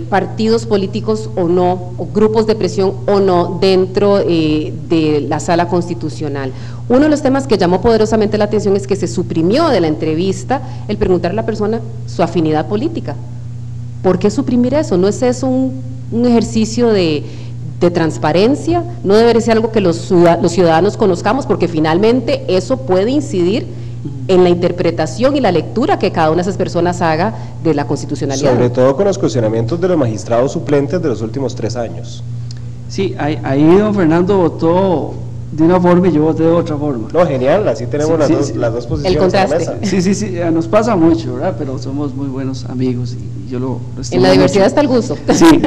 partidos políticos o no, o grupos de presión o no, dentro de la sala constitucional. Uno de los temas que llamó poderosamente la atención es que se suprimió de la entrevista el preguntar a la persona su afinidad política. ¿Por qué suprimir eso? ¿No es eso un ejercicio de transparencia? ¿No debería ser algo que los ciudadanos conozcamos? Porque finalmente eso puede incidir en la interpretación y la lectura que cada una de esas personas haga de la constitucionalidad. Sobre todo con los cuestionamientos de los magistrados suplentes de los últimos 3 años. Sí, ahí don Fernando votó de una forma y yo voté de otra forma. No, genial, así tenemos las dos posiciones el contraste. en la mesa. Sí, nos pasa mucho, ¿verdad? Pero somos muy buenos amigos y yo lo estimo en la diversidad mucho. está el gusto. Sí,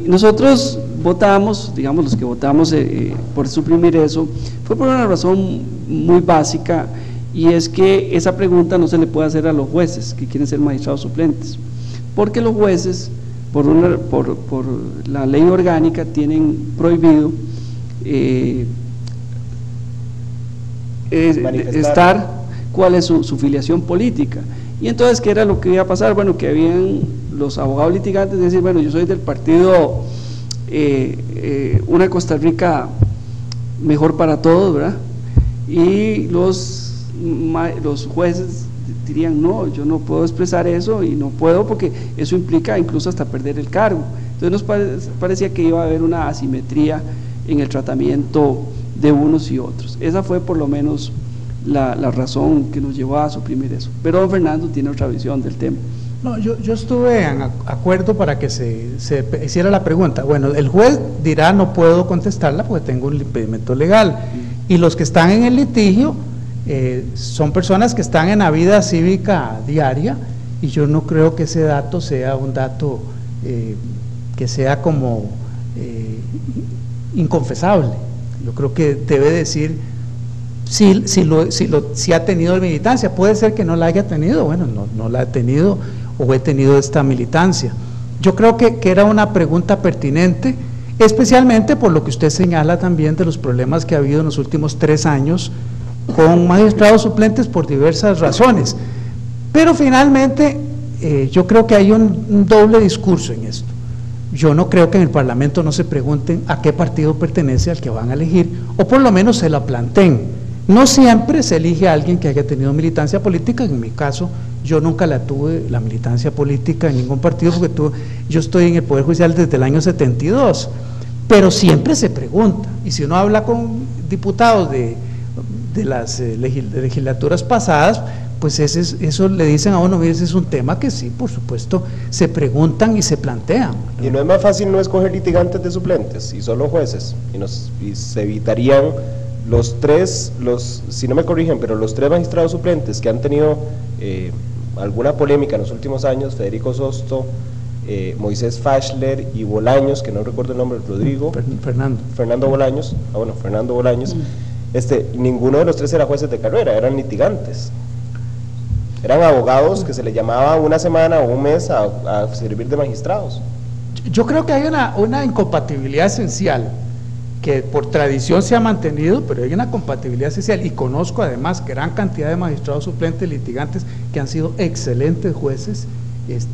nosotros votamos, digamos los que votamos por suprimir eso, fue por una razón muy básica, y es que esa pregunta no se le puede hacer a los jueces que quieren ser magistrados suplentes, porque los jueces por la ley orgánica tienen prohibido estar cuál es su filiación política. Y entonces, ¿qué era lo que iba a pasar? Bueno, que habían los abogados litigantes decir, bueno, yo soy del partido Una Costa Rica Mejor para Todos, ¿verdad? Y los jueces dirían, no, yo no puedo expresar eso y no puedo porque eso implica incluso hasta perder el cargo. Entonces nos parecía que iba a haber una asimetría en el tratamiento de unos y otros. Esa fue por lo menos la razón que nos llevó a suprimir eso. Pero don Fernando tiene otra visión del tema. No, yo estuve en acuerdo para que se hiciera la pregunta. Bueno, el juez dirá no puedo contestarla porque tengo un impedimento legal, y los que están en el litigio son personas que están en la vida cívica diaria, y yo no creo que ese dato sea un dato que sea como inconfesable. Yo creo que debe decir si ha tenido militancia. Puede ser que no la haya tenido, bueno, no la he tenido, o he tenido esta militancia. Yo creo que era una pregunta pertinente, especialmente por lo que usted señala también de los problemas que ha habido en los últimos 3 años con magistrados suplentes por diversas razones. Pero finalmente yo creo que hay un doble discurso en esto. Yo no creo que en el Parlamento no se pregunten a qué partido pertenece al que van a elegir, o por lo menos se la planteen. No siempre se elige a alguien que haya tenido militancia política. En mi caso, yo nunca la tuve, la militancia política, en ningún partido, porque yo estoy en el Poder Judicial desde el año 72, pero siempre se pregunta, y si uno habla con diputados de las legislaturas pasadas, pues eso le dicen a uno, mire, ese es un tema que sí, por supuesto, se preguntan y se plantean, ¿no? Y no es más fácil no escoger litigantes de suplentes y solo jueces, y se evitarían si no me corrigen, pero los 3 magistrados suplentes que han tenido alguna polémica en los últimos años, Federico Sosto, Moisés Fashler y Bolaños, que no recuerdo el nombre, Rodrigo Fernando Bolaños, Fernando Bolaños, ninguno de los 3 era jueces de carrera, eran litigantes, eran abogados que se les llamaba una semana o un mes a servir de magistrados. Yo creo que hay una incompatibilidad esencial que por tradición se ha mantenido, pero hay una compatibilidad esencial, y conozco además gran cantidad de magistrados suplentes litigantes que han sido excelentes jueces,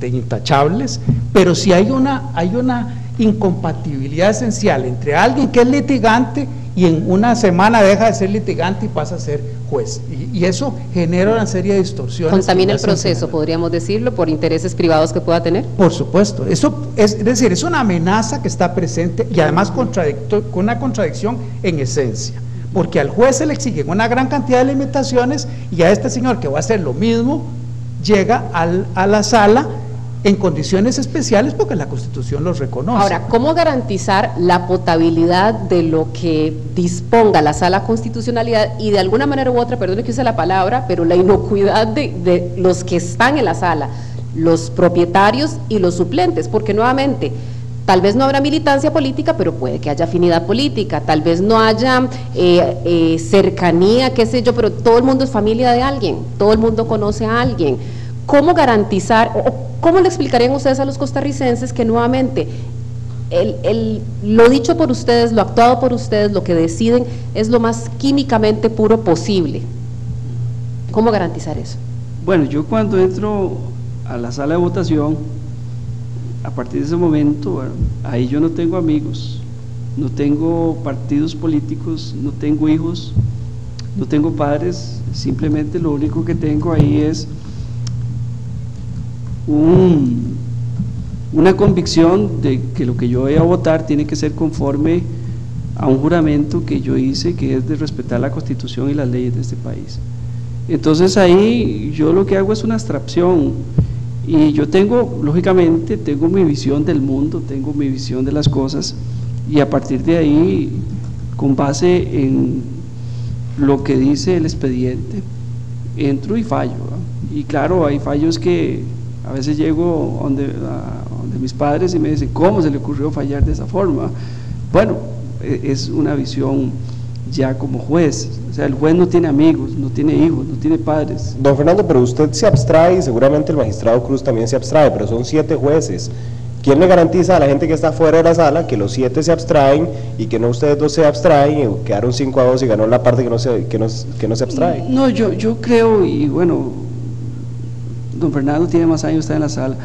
intachables, pero sí hay una incompatibilidad esencial entre alguien que es litigante y en una semana deja de ser litigante y pasa a ser juez, y eso genera una serie de distorsiones. Contamina el proceso, podríamos decirlo, por intereses privados que pueda tener. Por supuesto, eso es decir, es una amenaza que está presente, y además con una contradicción en esencia, porque al juez se le exigen una gran cantidad de limitaciones, y a este señor que va a hacer lo mismo llega a la sala en condiciones especiales porque la Constitución los reconoce. Ahora, ¿cómo garantizar la potabilidad de lo que disponga la Sala Constitucionalidad y de alguna manera u otra, perdone que use la palabra, pero la inocuidad de los que están en la sala, los propietarios y los suplentes? Porque nuevamente, tal vez no habrá militancia política, pero puede que haya afinidad política, tal vez no haya cercanía, qué sé yo, pero todo el mundo es familia de alguien, todo el mundo conoce a alguien. ¿Cómo garantizar, o cómo le explicarían ustedes a los costarricenses que nuevamente lo dicho por ustedes, lo actuado por ustedes, lo que deciden es lo más químicamente puro posible. ¿Cómo garantizar eso? Bueno, yo cuando entro a la sala de votación, a partir de ese momento, bueno, ahí yo no tengo amigos, no tengo partidos políticos, no tengo hijos, no tengo padres, simplemente lo único que tengo ahí es una convicción de que lo que yo voy a votar tiene que ser conforme a un juramento que yo hice, que es de respetar la Constitución y las leyes de este país. Entonces ahí yo lo que hago es una abstracción, y yo tengo, lógicamente, tengo mi visión del mundo, tengo mi visión de las cosas, y a partir de ahí, con base en lo que dice el expediente, entro y fallo, ¿verdad? Y claro, hay fallos que a veces llego donde mis padres y me dicen, ¿cómo se le ocurrió fallar de esa forma? Bueno, es una visión ya como juez, o sea, el juez no tiene amigos, no tiene hijos, no tiene padres. Don Fernando, pero usted se abstrae y seguramente el magistrado Cruz también se abstrae, pero son 7 jueces. ¿Quién le garantiza a la gente que está fuera de la sala que los 7 se abstraen y que no ustedes 2 se abstraen y quedaron 5-2 y ganó la parte que no se abstrae? No, yo creo, y bueno, don Fernando tiene más años, está en la sala.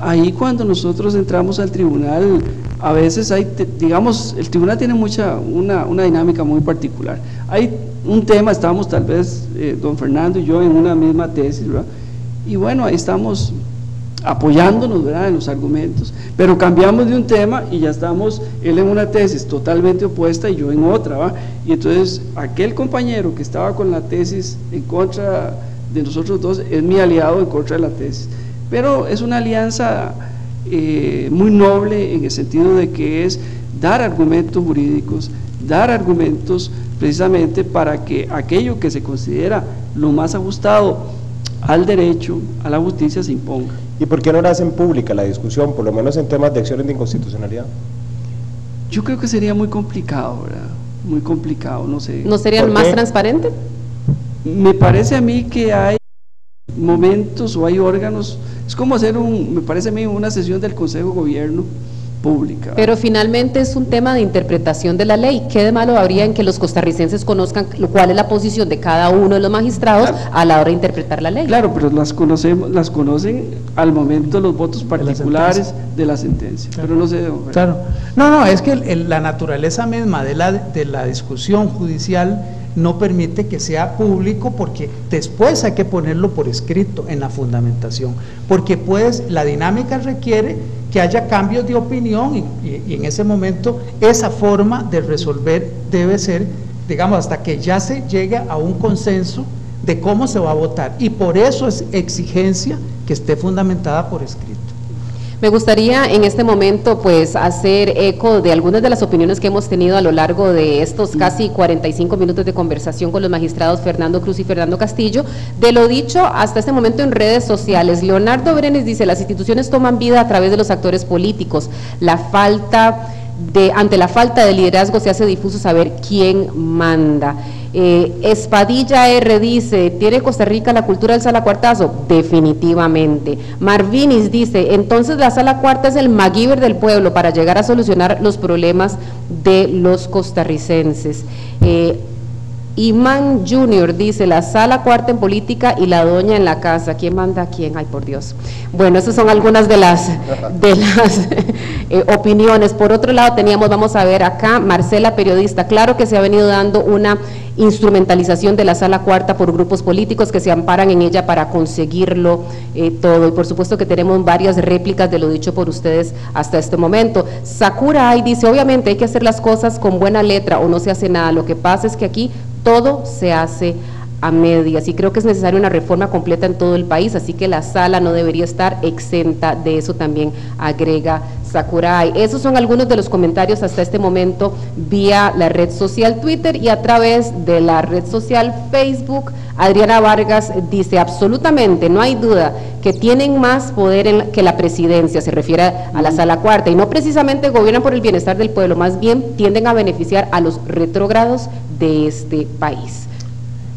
Ahí cuando nosotros entramos al tribunal, a veces hay, digamos, el tribunal tiene una dinámica muy particular. Hay un tema, estábamos tal vez don Fernando y yo en una misma tesis, ¿verdad? Y bueno, ahí estamos apoyándonos, ¿verdad?, en los argumentos, pero cambiamos de un tema y ya estamos, él en una tesis totalmente opuesta y yo en otra, ¿va? Y entonces aquel compañero que estaba con la tesis en contra de nosotros dos es mi aliado en contra de la tesis, pero es una alianza muy noble en el sentido de que es dar argumentos jurídicos, dar argumentos precisamente para que aquello que se considera lo más ajustado al derecho, a la justicia, se imponga. ¿Y por qué no la hacen pública la discusión, por lo menos en temas de acciones de inconstitucionalidad? Yo creo que sería muy complicado, ¿verdad? Muy complicado, no sé. ¿No sería más transparente? Me parece a mí que hay momentos o hay órganos, es como hacer me parece a mí una sesión del Consejo de Gobierno pública. Pero finalmente es un tema de interpretación de la ley. ¿Qué de malo habría en que los costarricenses conozcan cuál es la posición de cada uno de los magistrados a la hora de interpretar la ley? Claro, pero las conocen al momento de los votos particulares de la sentencia. Claro. Pero no sé. Claro. No, es que la naturaleza misma de la discusión judicial no permite que sea público, porque después hay que ponerlo por escrito en la fundamentación, porque pues la dinámica requiere que haya cambios de opinión y en ese momento esa forma de resolver debe ser, digamos, hasta que ya se llegue a un consenso de cómo se va a votar, y por eso es exigencia que esté fundamentada por escrito. Me gustaría en este momento pues hacer eco de algunas de las opiniones que hemos tenido a lo largo de estos casi 45 minutos de conversación con los magistrados Fernando Cruz y Fernando Castillo, de lo dicho hasta este momento en redes sociales. Leonardo Brenes dice: las instituciones toman vida a través de los actores políticos, ante la falta de liderazgo se hace difuso saber quién manda. Espadilla R dice: ¿tiene Costa Rica la cultura del sala cuartazo? Definitivamente. Marvinis dice: entonces la sala cuarta es el MacGyver del pueblo para llegar a solucionar los problemas de los costarricenses. Imán Junior dice: la sala cuarta en política y la doña en la casa. ¿Quién manda a quién? Ay, por Dios. Bueno, esas son algunas de las opiniones. Por otro lado teníamos, vamos a ver acá, Marcela, periodista: claro que se ha venido dando una instrumentalización de la sala cuarta por grupos políticos que se amparan en ella para conseguirlo todo, y por supuesto que tenemos varias réplicas de lo dicho por ustedes hasta este momento. Sakura Ay dice: obviamente hay que hacer las cosas con buena letra o no se hace nada, lo que pasa es que aquí todo se hace a medias y creo que es necesaria una reforma completa en todo el país, así que la sala no debería estar exenta de eso, también agrega Sakurai. Esos son algunos de los comentarios hasta este momento vía la red social Twitter y a través de la red social Facebook. Adriana Vargas dice: absolutamente, no hay duda que tienen más poder que la presidencia, se refiere a la sala cuarta, y no precisamente gobiernan por el bienestar del pueblo, más bien tienden a beneficiar a los retrógrados de este país.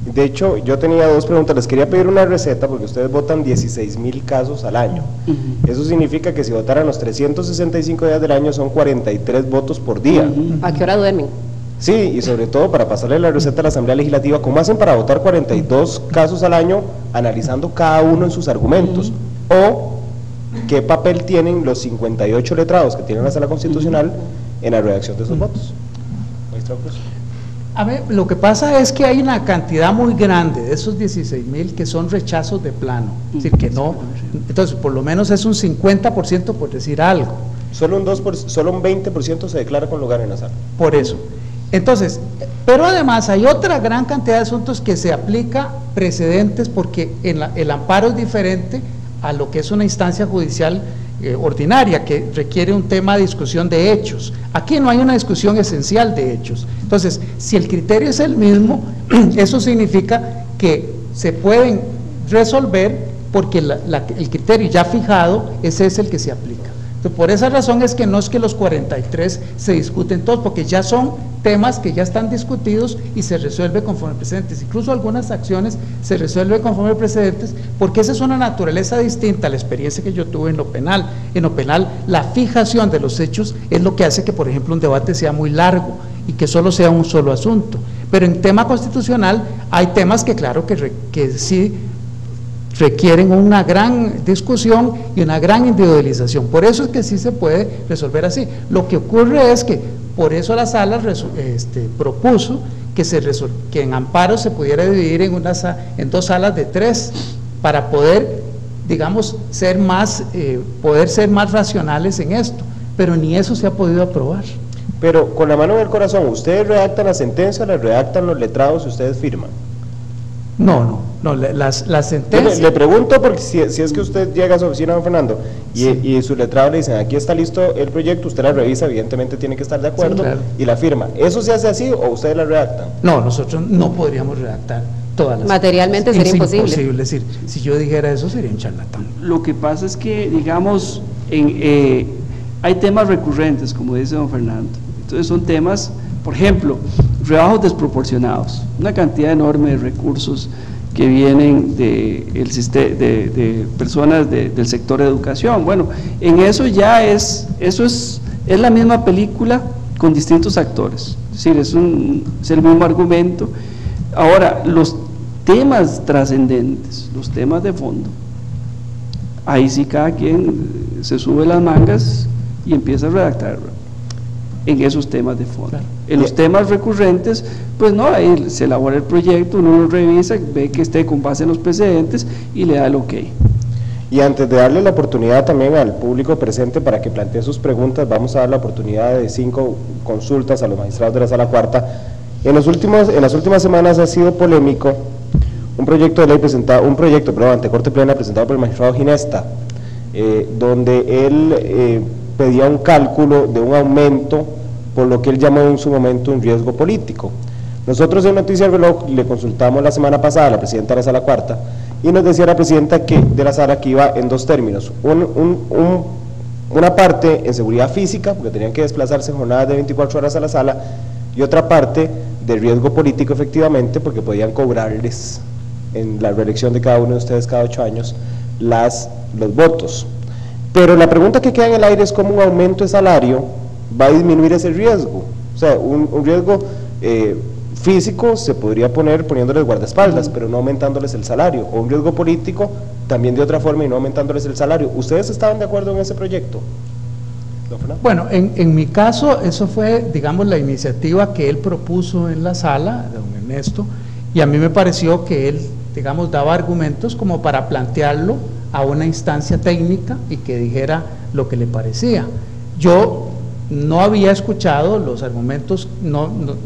De hecho, yo tenía dos preguntas, les quería pedir una receta porque ustedes votan 16,000 casos al año. Eso significa que si votaran los 365 días del año son 43 votos por día. ¿A qué hora duermen? Sí, y sobre todo para pasarle la receta a la Asamblea Legislativa, ¿cómo hacen para votar 42 casos al año analizando cada uno en sus argumentos? ¿O qué papel tienen los 58 letrados que tiene la Sala Constitucional en la redacción de esos votos? Maestro Cruz. A ver, lo que pasa es que hay una cantidad muy grande de esos 16,000 que son rechazos de plano, es decir, que no, entonces por lo menos es un 50% por decir algo. Solo un 20% se declara con lugar en la sala. Por eso. Entonces, pero además hay otra gran cantidad de asuntos que se aplica precedentes porque el amparo es diferente a lo que es una instancia judicial ordinaria, que requiere un tema de discusión de hechos. Aquí no hay una discusión esencial de hechos. Entonces, si el criterio es el mismo, eso significa que se pueden resolver porque el criterio ya fijado, ese es el que se aplica. Entonces, por esa razón es que no es que los 43 se discuten todos, porque ya son temas que ya están discutidos y se resuelve conforme precedentes. Incluso algunas acciones se resuelven conforme precedentes, porque esa es una naturaleza distinta a la experiencia que yo tuve en lo penal. En lo penal, la fijación de los hechos es lo que hace que, por ejemplo, un debate sea muy largo y que solo sea un solo asunto. Pero en tema constitucional hay temas que claro que sí requieren una gran discusión y una gran individualización. Por eso es que sí se puede resolver así. Lo que ocurre es que por eso la sala propuso que en amparo se pudiera dividir en dos salas de 3 para poder, digamos, poder ser más racionales en esto, pero ni eso se ha podido aprobar. Pero con la mano en el corazón, ¿ustedes redactan la sentencia, la redactan los letrados y ustedes firman? No, las sentencias… Le pregunto porque si es que usted llega a su oficina, don Fernando, y su letrado le dicen, aquí está listo el proyecto, usted la revisa, evidentemente tiene que estar de acuerdo, sí, claro, y la firma. ¿Eso se hace así o ustedes la redactan? No, nosotros no podríamos redactar todas las… Materialmente sería imposible. Es decir, si yo dijera eso sería un charlatán. Lo que pasa es que, digamos, hay temas recurrentes, como dice don Fernando. Entonces son temas, por ejemplo, rebajos desproporcionados, una cantidad enorme de recursos que vienen de personas del sector de educación. Bueno, en eso ya es la misma película con distintos actores, es decir, es el mismo argumento. Ahora, los temas trascendentes, los temas de fondo, ahí sí cada quien se sube las mangas y empieza a redactar en esos temas de fondo. Claro. En los temas recurrentes, pues no, ahí se elabora el proyecto, uno lo revisa, ve que esté con base en los precedentes y le da el ok. Y antes de darle la oportunidad también al público presente para que plantee sus preguntas, vamos a dar la oportunidad de 5 consultas a los magistrados de la Sala Cuarta. En las últimas semanas ha sido polémico un proyecto de ley ante Corte Plena presentado por el magistrado Ginesta, donde él pedía un cálculo de un aumento por lo que él llamó en su momento un riesgo político. Nosotros en Noticias Reloj le consultamos la semana pasada a la presidenta de la Sala Cuarta y nos decía la presidenta de la Sala que iba en 2 términos, una parte en seguridad física, porque tenían que desplazarse en jornadas de 24 horas a la sala, y otra parte de riesgo político efectivamente, porque podían cobrarles en la reelección de cada uno de ustedes cada 8 años los votos. Pero la pregunta que queda en el aire es cómo un aumento de salario va a disminuir ese riesgo. O sea, un riesgo físico se podría poner poniéndoles guardaespaldas, pero no aumentándoles el salario, o un riesgo político también de otra forma y no aumentándoles el salario. ¿Ustedes estaban de acuerdo en ese proyecto? Bueno, en mi caso, eso fue, digamos, la iniciativa que él propuso en la sala, don Ernesto, y a mí me pareció que él, digamos, daba argumentos como para plantearlo a una instancia técnica y que dijera lo que le parecía. Yo no había escuchado los argumentos,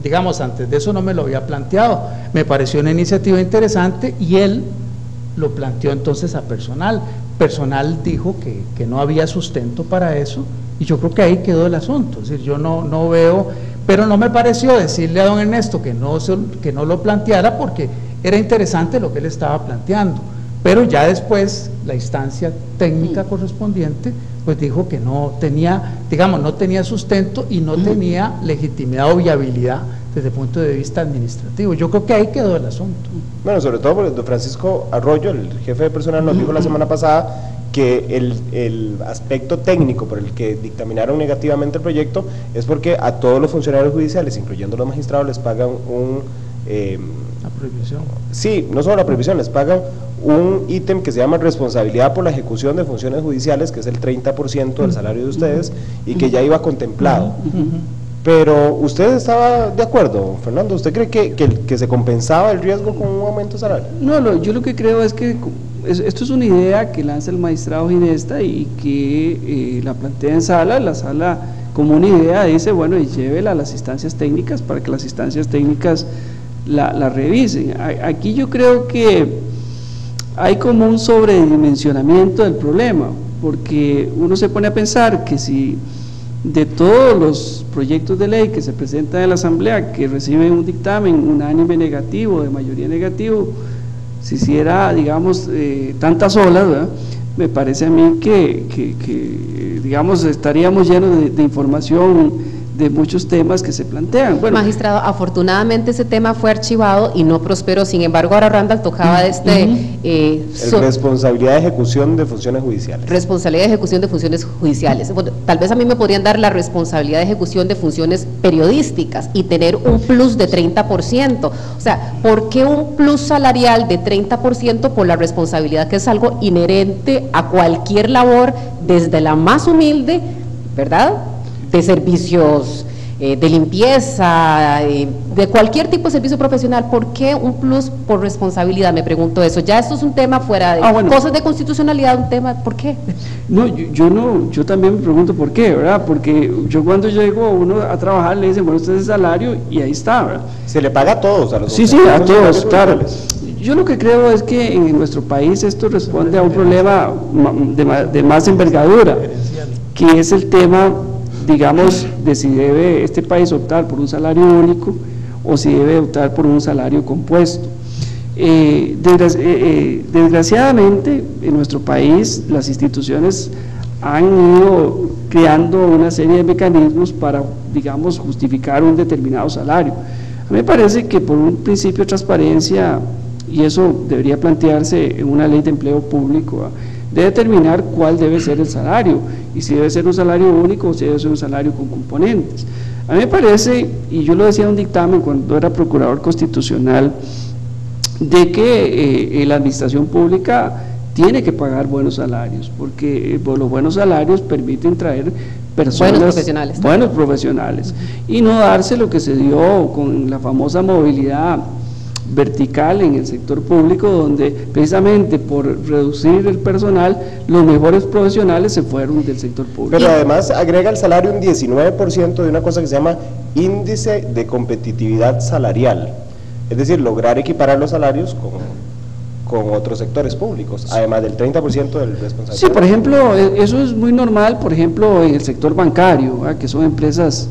digamos, antes de eso no me lo había planteado, me pareció una iniciativa interesante y él lo planteó entonces a personal dijo que no había sustento para eso y yo creo que ahí quedó el asunto. Es decir, yo no veo, pero no me pareció decirle a don Ernesto que no lo planteara porque era interesante lo que él estaba planteando. Pero ya después la instancia técnica correspondiente pues dijo que no tenía, digamos, no tenía sustento y no tenía legitimidad o viabilidad desde el punto de vista administrativo. Yo creo que ahí quedó el asunto. Bueno, sobre todo porque don Francisco Arroyo, el jefe de personal, nos dijo la semana pasada que el aspecto técnico por el que dictaminaron negativamente el proyecto es porque a todos los funcionarios judiciales, incluyendo los magistrados, les pagan La prohibición. Sí, no solo la prohibición, les pagan un ítem que se llama responsabilidad por la ejecución de funciones judiciales, que es el 30% del salario de ustedes, y que ya iba contemplado. Pero ¿usted estaba de acuerdo, Fernando? ¿Usted cree que se compensaba el riesgo con un aumento salarial? No, yo lo que creo es que esto es una idea que lanza el magistrado Ginesta y que la plantea en sala, la sala como una idea dice, bueno, y llévela a las instancias técnicas para que las instancias técnicas la revisen. Aquí yo creo que hay como un sobredimensionamiento del problema, porque uno se pone a pensar que si de todos los proyectos de ley que se presentan en la Asamblea, que reciben un dictamen unánime negativo, de mayoría negativo, si hiciera, digamos, tantas olas, ¿verdad?, me parece a mí que digamos, estaríamos llenos de información de muchos temas que se plantean. Bueno, magistrado, afortunadamente ese tema fue archivado y no prosperó. Sin embargo, ahora Randall tocaba de responsabilidad de ejecución de funciones judiciales. Responsabilidad de ejecución de funciones judiciales. Bueno, tal vez a mí me podrían dar la responsabilidad de ejecución de funciones periodísticas y tener un plus de 30%. O sea, ¿por qué un plus salarial de 30% por la responsabilidad, que es algo inherente a cualquier labor, desde la más humilde, ¿verdad?, de servicios de limpieza, de cualquier tipo de servicio profesional? ¿Por qué un plus por responsabilidad? Me pregunto eso. Ya esto es un tema fuera de cosas de constitucionalidad, un tema, ¿por qué? No, yo también me pregunto por qué, ¿verdad? Porque yo cuando llego uno a trabajar le dicen, bueno, usted es el salario y ahí está, ¿verdad? Se le paga a todos, a los Sí, a todos, claro. Yo lo que creo es que en nuestro país esto responde a un problema de más envergadura, que es el tema, digamos, de si debe este país optar por un salario único o si debe optar por un salario compuesto. Desgraciadamente, en nuestro país las instituciones han ido creando una serie de mecanismos para, digamos, justificar un determinado salario. A mí me parece que por un principio de transparencia, y eso debería plantearse en una ley de empleo público, de determinar cuál debe ser el salario, y si debe ser un salario único o si debe ser un salario con componentes. A mí me parece, y yo lo decía en un dictamen cuando era procurador constitucional, de que la administración pública tiene que pagar buenos salarios, porque los buenos salarios permiten traer personas, buenos profesionales, y no darse lo que se dio con la famosa movilidad vertical en el sector público, donde precisamente por reducir el personal, los mejores profesionales se fueron del sector público. Pero además agrega el salario un 19% de una cosa que se llama índice de competitividad salarial, es decir, lograr equiparar los salarios con otros sectores públicos, además del 30% del responsable. Sí, por ejemplo, eso es muy normal, por ejemplo, en el sector bancario, ¿verdad?, que son empresas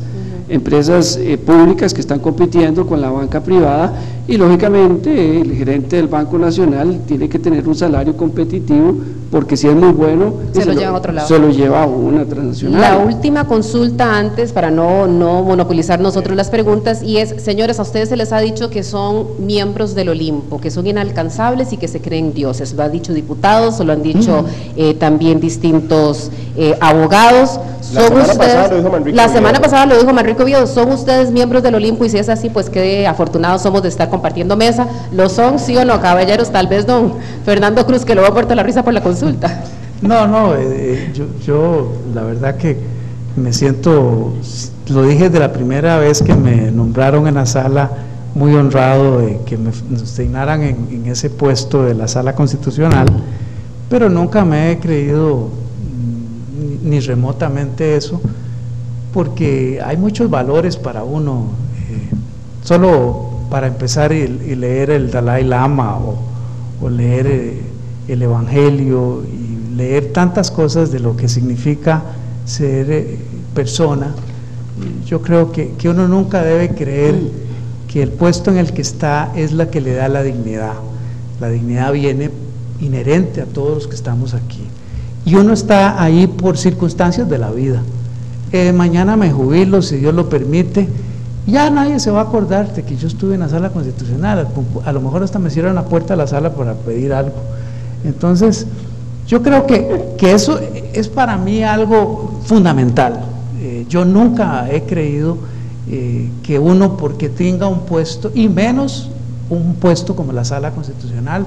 públicas que están compitiendo con la banca privada, y lógicamente el gerente del Banco Nacional tiene que tener un salario competitivo, porque si es muy bueno, se lo lleva a otro lado, se lo lleva a una transnacional. La última consulta antes, para no monopolizar nosotros las preguntas, y es, señores, a ustedes se les ha dicho que son miembros del Olimpo, que son inalcanzables y que se creen dioses. Lo han dicho diputados, o lo han dicho también distintos abogados. La semana pasada lo dijo Manrico Oviedo, ¿son ustedes miembros del Olimpo? Y si es así, pues qué afortunados somos de estar compartiendo mesa. ¿Lo son, sí o no, caballeros? Tal vez don Fernando Cruz, que lo va a puerto la risa por la consulta. No, yo la verdad que me siento, lo dije de la primera vez que me nombraron en la sala, muy honrado de que me designaran en ese puesto de la sala constitucional, pero nunca me he creído ni remotamente eso, porque hay muchos valores para uno, solo para empezar y leer el Dalai Lama o leer el Evangelio y leer tantas cosas de lo que significa ser persona. Yo creo que uno nunca debe creer que el puesto en el que está es la que le da la dignidad. La dignidad viene inherente a todos los que estamos aquí, y uno está ahí por circunstancias de la vida. Mañana me jubilo, si Dios lo permite, Ya nadie se va a acordar de que yo estuve en la sala constitucional, a lo mejor hasta me cierran la puerta de la sala para pedir algo. Entonces, yo creo que eso es para mí algo fundamental. Yo nunca he creído que uno, porque tenga un puesto, y menos un puesto como la sala constitucional,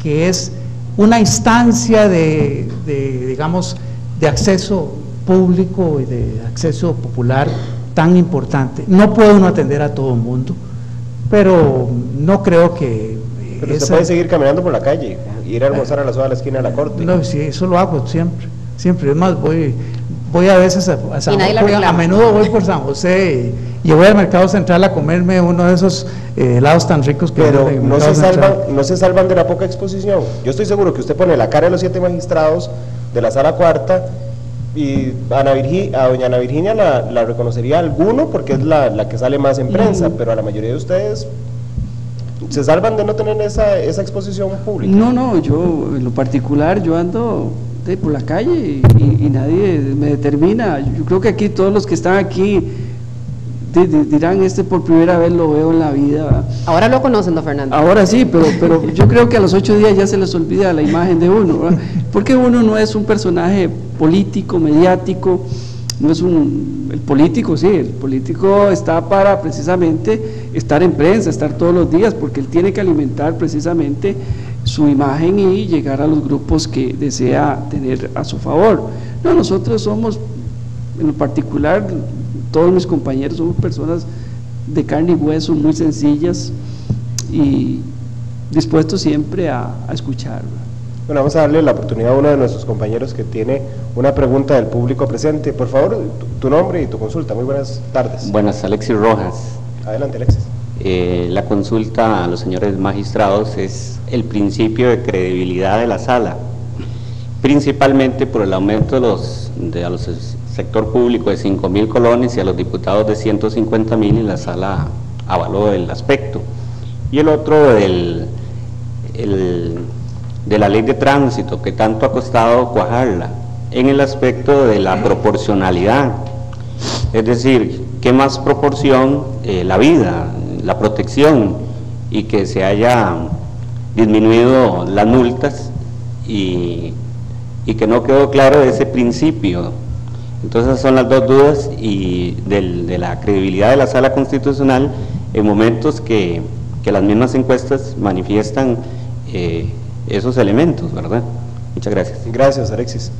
que es una instancia digamos, de acceso público y de acceso popular tan importante. No puede uno atender a todo el mundo, pero no creo que... Pero usted puede seguir caminando por la calle, ir a almorzar a la sola de la esquina de la corte. No, sí, eso lo hago siempre, es más, voy a veces a San José, a menudo voy por San José y voy al mercado central a comerme uno de esos helados tan ricos que... Pero no se salvan de la poca exposición. Yo estoy seguro que usted pone la cara de los 7 magistrados de la sala cuarta y a doña Ana Virginia la reconocería alguno porque es la que sale más en prensa, pero a la mayoría de ustedes se salvan de no tener esa exposición pública. No, yo en lo particular yo ando por la calle y nadie me determina. Yo creo que aquí todos los que están aquí dirán, por primera vez lo veo en la vida, ¿verdad? Ahora lo conocen, don Fernando. Ahora sí, pero yo creo que a los 8 días ya se les olvida la imagen de uno, ¿verdad? Porque uno no es un personaje político, mediático, no es el político, sí, el político está para precisamente estar en prensa, estar todos los días, porque él tiene que alimentar precisamente su imagen y llegar a los grupos que desea tener a su favor. No, nosotros somos, en lo particular, todos mis compañeros somos personas de carne y hueso, muy sencillas y dispuestos siempre a escuchar. Bueno, vamos a darle la oportunidad a uno de nuestros compañeros que tiene una pregunta del público presente. Por favor, tu nombre y tu consulta. Muy buenas tardes. Buenas, Alexis Rojas. Adelante, Alexis. La consulta a los señores magistrados es el principio de credibilidad de la sala, principalmente por el aumento al sector público de 5.000 colones y a los diputados de 150.000, y la sala avaló el aspecto. Y el otro de la ley de tránsito, que tanto ha costado cuajarla, en el aspecto de la proporcionalidad, es decir, ¿qué más proporción? La vida, la protección, y que se haya disminuido las multas y que no quedó claro ese principio. Entonces son las dos dudas y de la credibilidad de la sala constitucional en momentos que las mismas encuestas manifiestan esos elementos, ¿verdad? Muchas gracias. Gracias, Alexis.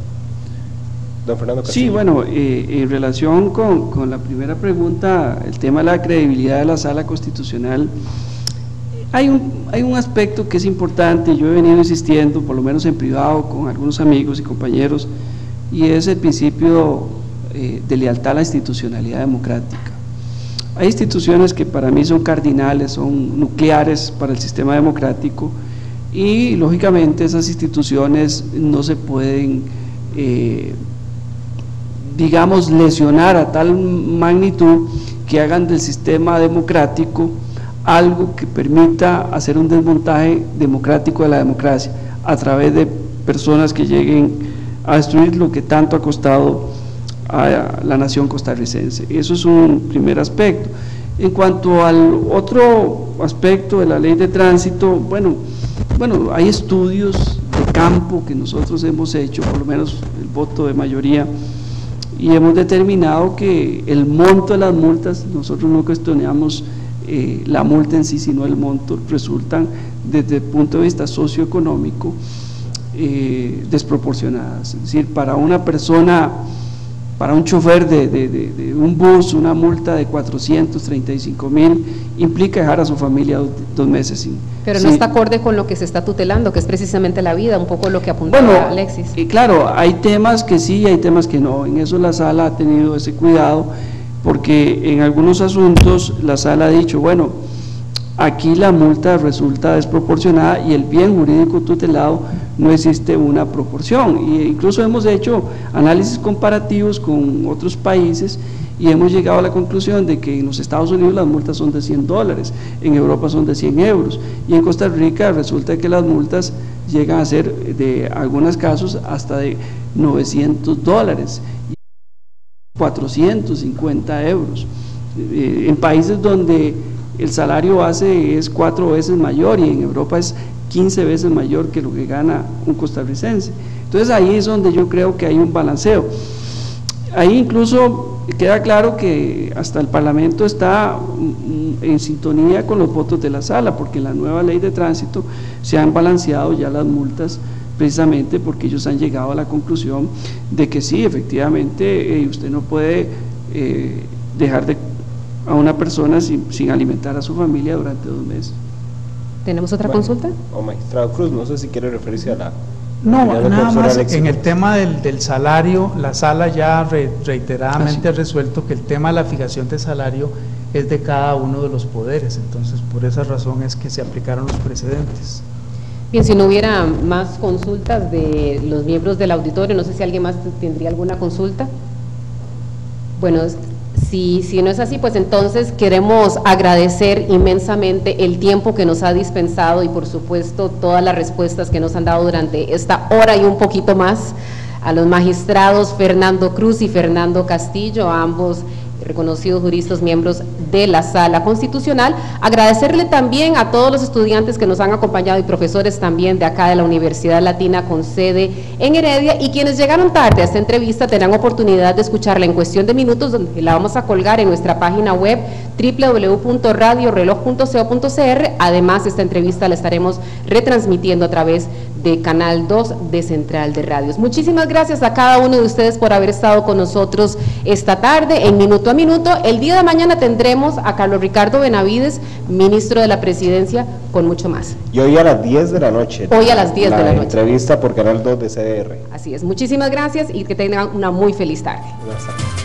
Don Fernando Castillo. Sí, bueno, en relación con la primera pregunta, el tema de la credibilidad de la sala constitucional, hay un aspecto que es importante, yo he venido insistiendo, por lo menos en privado, con algunos amigos y compañeros, y es el principio de lealtad a la institucionalidad democrática. Hay instituciones que para mí son cardinales, son nucleares para el sistema democrático, y lógicamente esas instituciones no se pueden, digamos, lesionar a tal magnitud que hagan del sistema democrático algo que permita hacer un desmontaje democrático de la democracia a través de personas que lleguen a destruir lo que tanto ha costado a la nación costarricense. Eso es un primer aspecto. En cuanto al otro aspecto de la ley de tránsito, bueno, hay estudios de campo que nosotros hemos hecho, por lo menos el voto de mayoría, y hemos determinado que el monto de las multas, nosotros no cuestionamos la multa en sí, sino el monto, resultan desde el punto de vista socioeconómico desproporcionadas. Es decir, para una persona, para un chofer de un bus, una multa de 435.000 implica dejar a su familia 2 meses sin... Pero no está acorde con lo que se está tutelando, que es precisamente la vida, un poco lo que apuntaba Alexis. Claro, hay temas que sí y hay temas que no, en eso la sala ha tenido ese cuidado, porque en algunos asuntos la sala ha dicho, bueno, aquí la multa resulta desproporcionada y el bien jurídico tutelado no existe una proporción, e incluso hemos hecho análisis comparativos con otros países y hemos llegado a la conclusión de que en los Estados Unidos las multas son de $100, en Europa son de 100 euros, y en Costa Rica resulta que las multas llegan a ser, de algunos casos, hasta de $900, 450 euros. en países donde el salario base es 4 veces mayor y en Europa es 15 veces mayor que lo que gana un costarricense. Entonces ahí es donde yo creo que hay un balanceo. Ahí incluso queda claro que hasta el Parlamento está en sintonía con los votos de la sala, porque en la nueva ley de tránsito se han balanceado ya las multas, precisamente porque ellos han llegado a la conclusión de que sí, efectivamente, usted no puede dejar a una persona sin alimentar a su familia durante 2 meses. ¿Tenemos otra consulta? Magistrado Cruz, no sé si quiere referirse a la... No, nada más en el tema del salario, la sala ya reiteradamente ha resuelto que el tema de la fijación de salario es de cada uno de los poderes, entonces por esa razón es que se aplicaron los precedentes. Bien, si no hubiera más consultas de los miembros del auditorio, no sé si alguien más tendría alguna consulta. Bueno, si no es así, pues entonces queremos agradecer inmensamente el tiempo que nos ha dispensado y por supuesto todas las respuestas que nos han dado durante esta hora y un poquito más a los magistrados Fernando Cruz y Fernando Castillo, ambos reconocidos juristas, miembros de la Sala Constitucional. Agradecerle también a todos los estudiantes que nos han acompañado y profesores también de acá de la Universidad Latina con sede en Heredia, y quienes llegaron tarde a esta entrevista tendrán oportunidad de escucharla en cuestión de minutos, donde la vamos a colgar en nuestra página web www.radioreloj.co.cr. Además, esta entrevista la estaremos retransmitiendo a través de Canal 2 de Central de Radios. Muchísimas gracias a cada uno de ustedes por haber estado con nosotros esta tarde en Minuto a Minuto. El día de mañana tendremos a Carlos Ricardo Benavides, ministro de la Presidencia, con mucho más. Y hoy a las 10 de la noche. Hoy a las 10 de la noche. Entrevista por Canal 2 de CDR. Así es. Muchísimas gracias y que tengan una muy feliz tarde. Buenas tardes.